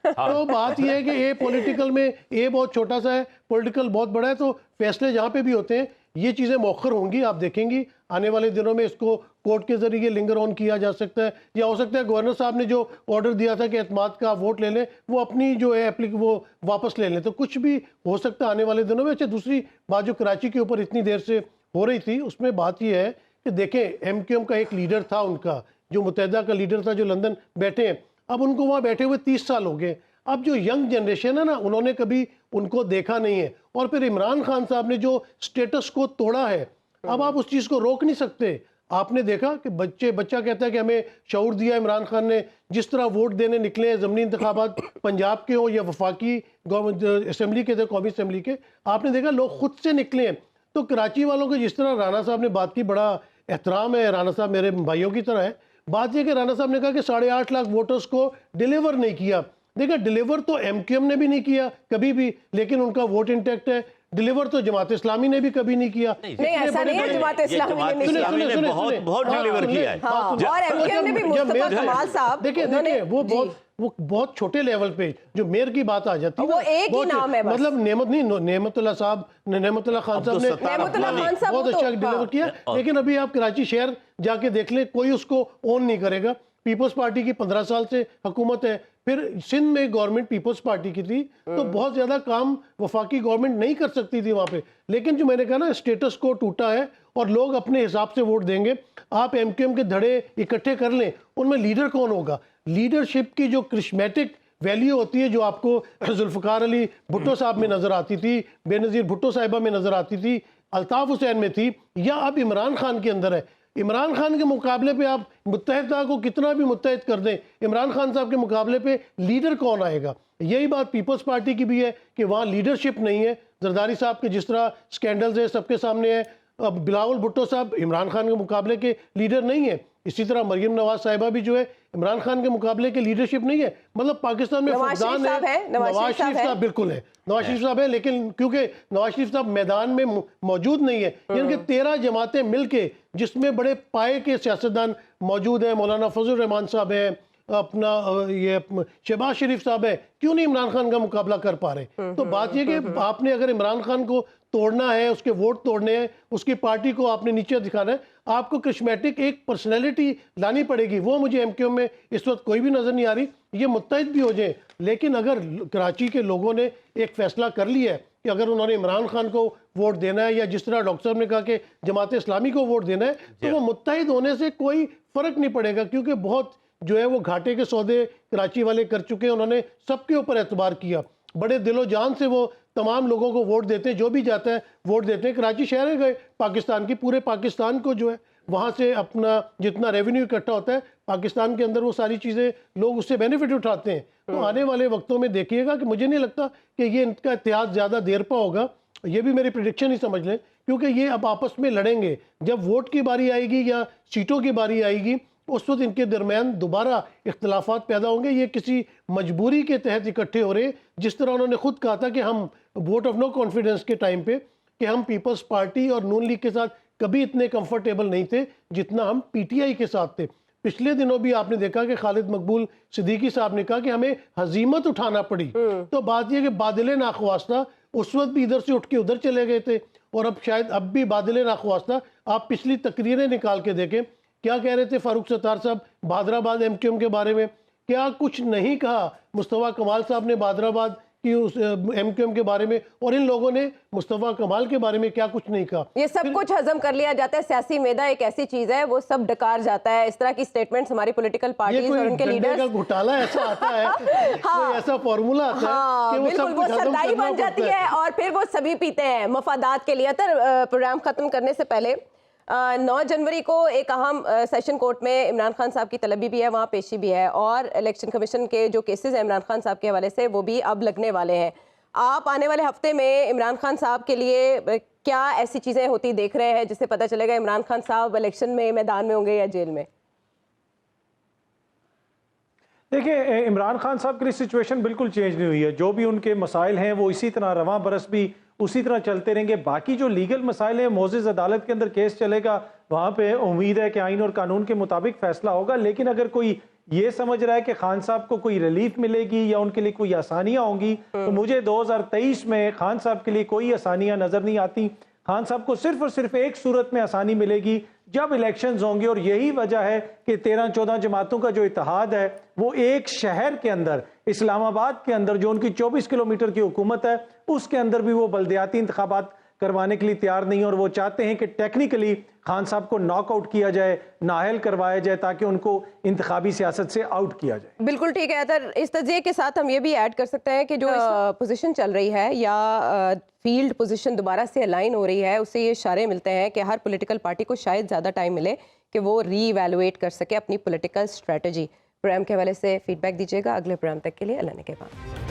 تو بات یہ ہے کہ اے پولیٹیکل میں اے بہت چھوٹا سا ہے، پولیٹیکل بہت بڑا ہے، تو فیصلے جہاں پہ بھی ہوتے ہیں یہ چیزیں مؤخر ہوں گی، آپ دیکھیں گی آنے والے دنوں میں اس کو کورٹ کے ذریعے لنگر آن کیا جا سکتا ہے، یا ہو سکتا ہے گورنر صاحب نے جو آرڈر دیا تھا کہ اعتماد کا ووٹ لے لیں وہ اپنی جو ہے وہ واپس لے لیں، تو کچھ بھی ہو سکتا ہے آنے والے دنوں میں۔ اچھا، دوسری بات جو کراچی کے اوپر اتنی دیر سے ہو رہی تھی اس میں بات یہ ہے کہ دیکھیں ایم کیو ایم کا ایک لیڈر تھا، ان کا جو متحدہ کا لیڈر تھا جو لندن بیٹھے ہیں، اب ان کو وہاں بیٹھے ہوئے 30 سال ہو گئے۔ اب جو ینگ جنریشن ہے نا، انہوں نے کبھی ان کو دیکھا نہیں ہے، اور پھر عمران خان صاحب نے جو سٹیٹس کو توڑا ہے، اب آپ اس چیز کو روک نہیں سکتے۔ آپ نے دیکھا کہ بچہ کہتا ہے کہ ہمیں شعور دیا عمران خان نے، جس طرح ووٹ دینے نکلے ہیں ضمنی انتخابات پنجاب کے ہوں یا وفاقی اسمبلی کے تھے، قومی اسمبلی کے، آپ نے دیکھا لوگ خود سے نکلے ہیں۔ تو کراچی والوں کو جس طرح رانا صاحب نے بات کی، بڑا احترام ہے، رانا صاحب میرے بھائیوں کی طرح ہے۔ بات یہ کہ رانا صاحب نے کہا کہ 8.5 لاکھ ووٹرز کو ڈیلیور نہیں کیا۔ دیکھیں ڈیلیور تو ایم کیو ایم نے بھی نہیں کیا کبھی بھی، لیکن ان کا ووٹ انٹیکٹ ہے۔ ڈیلیور تو جماعت اسلامی نے بھی کبھی نہیں کیا۔ نہیں ایسا نہیں ہے، جماعت اسلامی نے بہت ڈیلیور کیا ہے، اور ایم کیو ایم نے بھی مصطفیٰ کمال صاحب، دیکھیں وہ بہت چھوٹے لیول پہ جو میئر کی بات آ جاتی ہے، وہ ایک ہی نام ہے، مطلب نعمت اللہ صاحب، نعمت اللہ خان صاحب نے بہت اچھا ڈیلیور کیا، لیکن ابھی آپ کراچی شہر جا کے دیکھ لیں کوئی اس کو اون نہیں کرے گا۔ پیپلز پارٹی کی 15 سال سے حکومت ہے، پھر سندھ میں گورنمنٹ پیپلز پارٹی کی تھی، تو بہت زیادہ کام وفاقی گورنمنٹ نہیں کر سکتی تھی وہاں پہ، لیکن جو میں نے کہا نا اسٹیٹس کو ٹوٹا ہے اور لوگ اپنے حساب سے ووٹ دیں گے۔ آپ ایم کیو ایم کے دھڑے اکٹھے کر لیں، ان میں لیڈر کون ہوگا؟ لیڈرشپ کی جو کرشمیٹک ویلیو ہوتی ہے جو آپ کو ذوالفقار علی بھٹو صاحب میں نظر آتی تھی، بے نظیر بھٹو صاحبہ میں نظر آتی تھی، الطاف حسین میں تھی، یا اب عمران خان کے اندر ہے، عمران خان کے مقابلے پہ آپ متحدہ کو کتنا بھی متحد کر دیں، عمران خان صاحب کے مقابلے پہ لیڈر کون آئے گا؟ یہی بات پیپلز پارٹی کی بھی ہے کہ وہاں لیڈرشپ نہیں ہے. زرداری صاحب کے جس طرح سکینڈلز ہیں سب کے سامنے ہیں. اب بلاول بھٹو صاحب عمران خان کے مقابلے کے لیڈر نہیں ہیں. اسی طرح مریم نواز صاحبہ بھی جو ہے عمران خان کے مقابلے کے لیڈرشپ نہیں ہے. مطلب پاکستان میں فقدان ہے. نواز شریف صاحب بالکل ہے، نواز شریف صاحب ہے، لیکن کیونکہ نواز شریف صاحب میدان میں موجود نہیں ہے. یعنی کہ 13 جماعتیں مل کے جس میں بڑے پائے کے سیاستدان موجود ہیں، مولانا فضل الرحمان صاحب ہیں، اپنا یہ شہباز شریف صاحب ہے، کیوں نہیں عمران خان کا مقابلہ کر پا رہے؟ تو بات یہ کہ آپ نے اگر عمران خان کو توڑنا ہے، اس کے ووٹ توڑنے ہیں، اس کی پارٹی کو آپ نے نیچے دکھانا ہے، آپ کو کرشمیٹک ایک پرسنالٹی لانی پڑے گی. وہ مجھے ایم کیو میں اس وقت کوئی بھی نظر نہیں آ رہی. یہ متحد بھی ہو جائیں، لیکن اگر کراچی کے لوگوں نے ایک فیصلہ کر لیا ہے کہ اگر انہوں نے عمران خان کو ووٹ دینا ہے، یا جس طرح ڈاکٹر صاحب نے کہا کہ جماعت اسلامی کو ووٹ دینا ہے، تو وہ متحد ہونے سے کوئی فرق نہیں پڑے گا. کیونکہ بہت جو ہے وہ گھاٹے کے سودے کراچی والے کر چکے ہیں. انہوں نے سب کے اوپر اعتبار کیا، بڑے دل و جان سے وہ تمام لوگوں کو ووٹ دیتے ہیں، جو بھی جاتا ہے ووٹ دیتے ہیں. کراچی شہر ہے گئے پاکستان کی، پورے پاکستان کو جو ہے وہاں سے اپنا جتنا ریونیو اکٹھا ہوتا ہے پاکستان کے اندر، وہ ساری چیزیں لوگ اس سے بینیفٹ اٹھاتے ہیں. تو آنے والے وقتوں میں دیکھیے گا کہ مجھے نہیں لگتا کہ یہ ان کا اتحاد زیادہ دیر پا ہوگا. یہ بھی میری پریڈکشن ہی سمجھ لیں، کیونکہ یہ اب آپس میں لڑیں گے. جب ووٹ کی باری آئے گی یا سیٹوں کی باری آئے گی، اس وقت ان کے درمیان دوبارہ اختلافات پیدا ہوں گے. یہ کسی مجبوری کے تحت اکٹھے ہو رہے ہیں. جس طرح انہوں نے خود کہا تھا کہ ہم ووٹ آف نو کانفیڈنس کے ٹائم پہ کہ ہم پیپلز پارٹی اور نون لیگ کے ساتھ کبھی اتنے کمفرٹیبل نہیں تھے جتنا ہم پی ٹی آئی کے ساتھ تھے. پچھلے دنوں بھی آپ نے دیکھا کہ خالد مقبول صدیقی صاحب نے کہا کہ ہمیں ہزیمت اٹھانا پڑی. تو بات یہ کہ بادل ناخواستہ اس وقت بھی ادھر سے اٹھ کے ادھر چلے گئے تھے، اور اب شاید اب بھی بادل ناخواستہ. آپ پچھلی تقریریں نکال کے دیکھیں، کیا کہہ رہے تھے فاروق ستار صاحب بہادر آباد ایم کیو ایم کے بارے میں؟ کیا کچھ نہیں کہا مصطفیٰ کمال صاحب نے بہادر آباد کی اس ایم کیو ایم کے بارے میں، اور ان لوگوں نے مصطفیٰ کمال کے بارے میں کیا کچھ نہیں کہا. یہ سب کچھ ہضم کر لیا جاتا ہے. سیاسی میدہ ایک ایسی چیز ہے، وہ سب ڈکار جاتا ہے. اس طرح کی سٹیٹمنٹس ہماری پولیٹیکل پارٹیز اور ان کے لیڈرز، کا گھوٹالا ایسا آتا ہے، کوئی ایسا فارمولا آتا ہے کہ وہ سب کچھ ہضم سردائی کرنا بن جاتی پڑتا ہے، اور پھر وہ سبھی پیتے ہیں مفادات کے لیے. پروگرام ختم کرنے سے پہلے 9 جنوری کو ایک اہم سیشن کورٹ میں عمران خان صاحب کی طلبی بھی ہے، وہاں پیشی بھی ہے، اور الیکشن کمیشن کے جو کیسز ہیں عمران خان صاحب کے حوالے سے وہ بھی اب لگنے والے ہیں. آپ آنے والے ہفتے میں عمران خان صاحب کے لیے کیا ایسی چیزیں ہوتی دیکھ رہے ہیں جس سے پتہ چلے گا عمران خان صاحب الیکشن میں میدان میں ہوں گے یا جیل میں؟ دیکھیں، عمران خان صاحب کے لیے سچویشن بالکل چینج نہیں ہوئی ہے. جو بھی ان کے مسائل ہیں وہ اسی طرح رواں برس بھی اسی طرح چلتے رہیں گے. باقی جو لیگل مسائل ہیں، معزز عدالت کے اندر کیس چلے گا، وہاں پہ امید ہے کہ آئین اور قانون کے مطابق فیصلہ ہوگا. لیکن اگر کوئی یہ سمجھ رہا ہے کہ خان صاحب کو کوئی ریلیف ملے گی یا ان کے لیے کوئی آسانیاں ہوں گی، تو مجھے 2023 میں خان صاحب کے لیے کوئی آسانیاں نظر نہیں آتی. خان صاحب کو صرف اور صرف ایک صورت میں آسانی ملے گی، جب الیکشنز ہوں گے. اور یہی وجہ ہے کہ 13-14 جماعتوں کا جو اتحاد ہے وہ ایک شہر کے اندر، اسلام آباد کے اندر، جو ان کی 24 کلومیٹر کی حکومت ہے، اس کے اندر بھی وہ بلدیاتی انتخابات کروانے کے لیے تیار نہیں، اور وہ چاہتے ہیں کہ ٹیکنیکلی خان صاحب کو ناک آؤٹ کیا جائے، نااہل کروایا جائے، تاکہ ان کو انتخابی سیاست سے آؤٹ کیا جائے. بالکل ٹھیک ہے اطہر. اس تجزیے کے ساتھ ہم یہ بھی ایڈ کر سکتے ہیں کہ جو پوزیشن چل رہی ہے یا فیلڈ پوزیشن دوبارہ سے الائن ہو رہی ہے، اس سے یہ اشارے ملتے ہیں کہ ہر پولیٹیکل پارٹی کو شاید زیادہ ٹائم ملے کہ وہ ری ایویلویٹ کر سکے اپنی پولیٹیکل اسٹریٹجی. پروگرام کے حوالے سے فیڈ بیک دیجیے گا. اگلے پروگرام تک کے لیے اللہ نے کے بعد.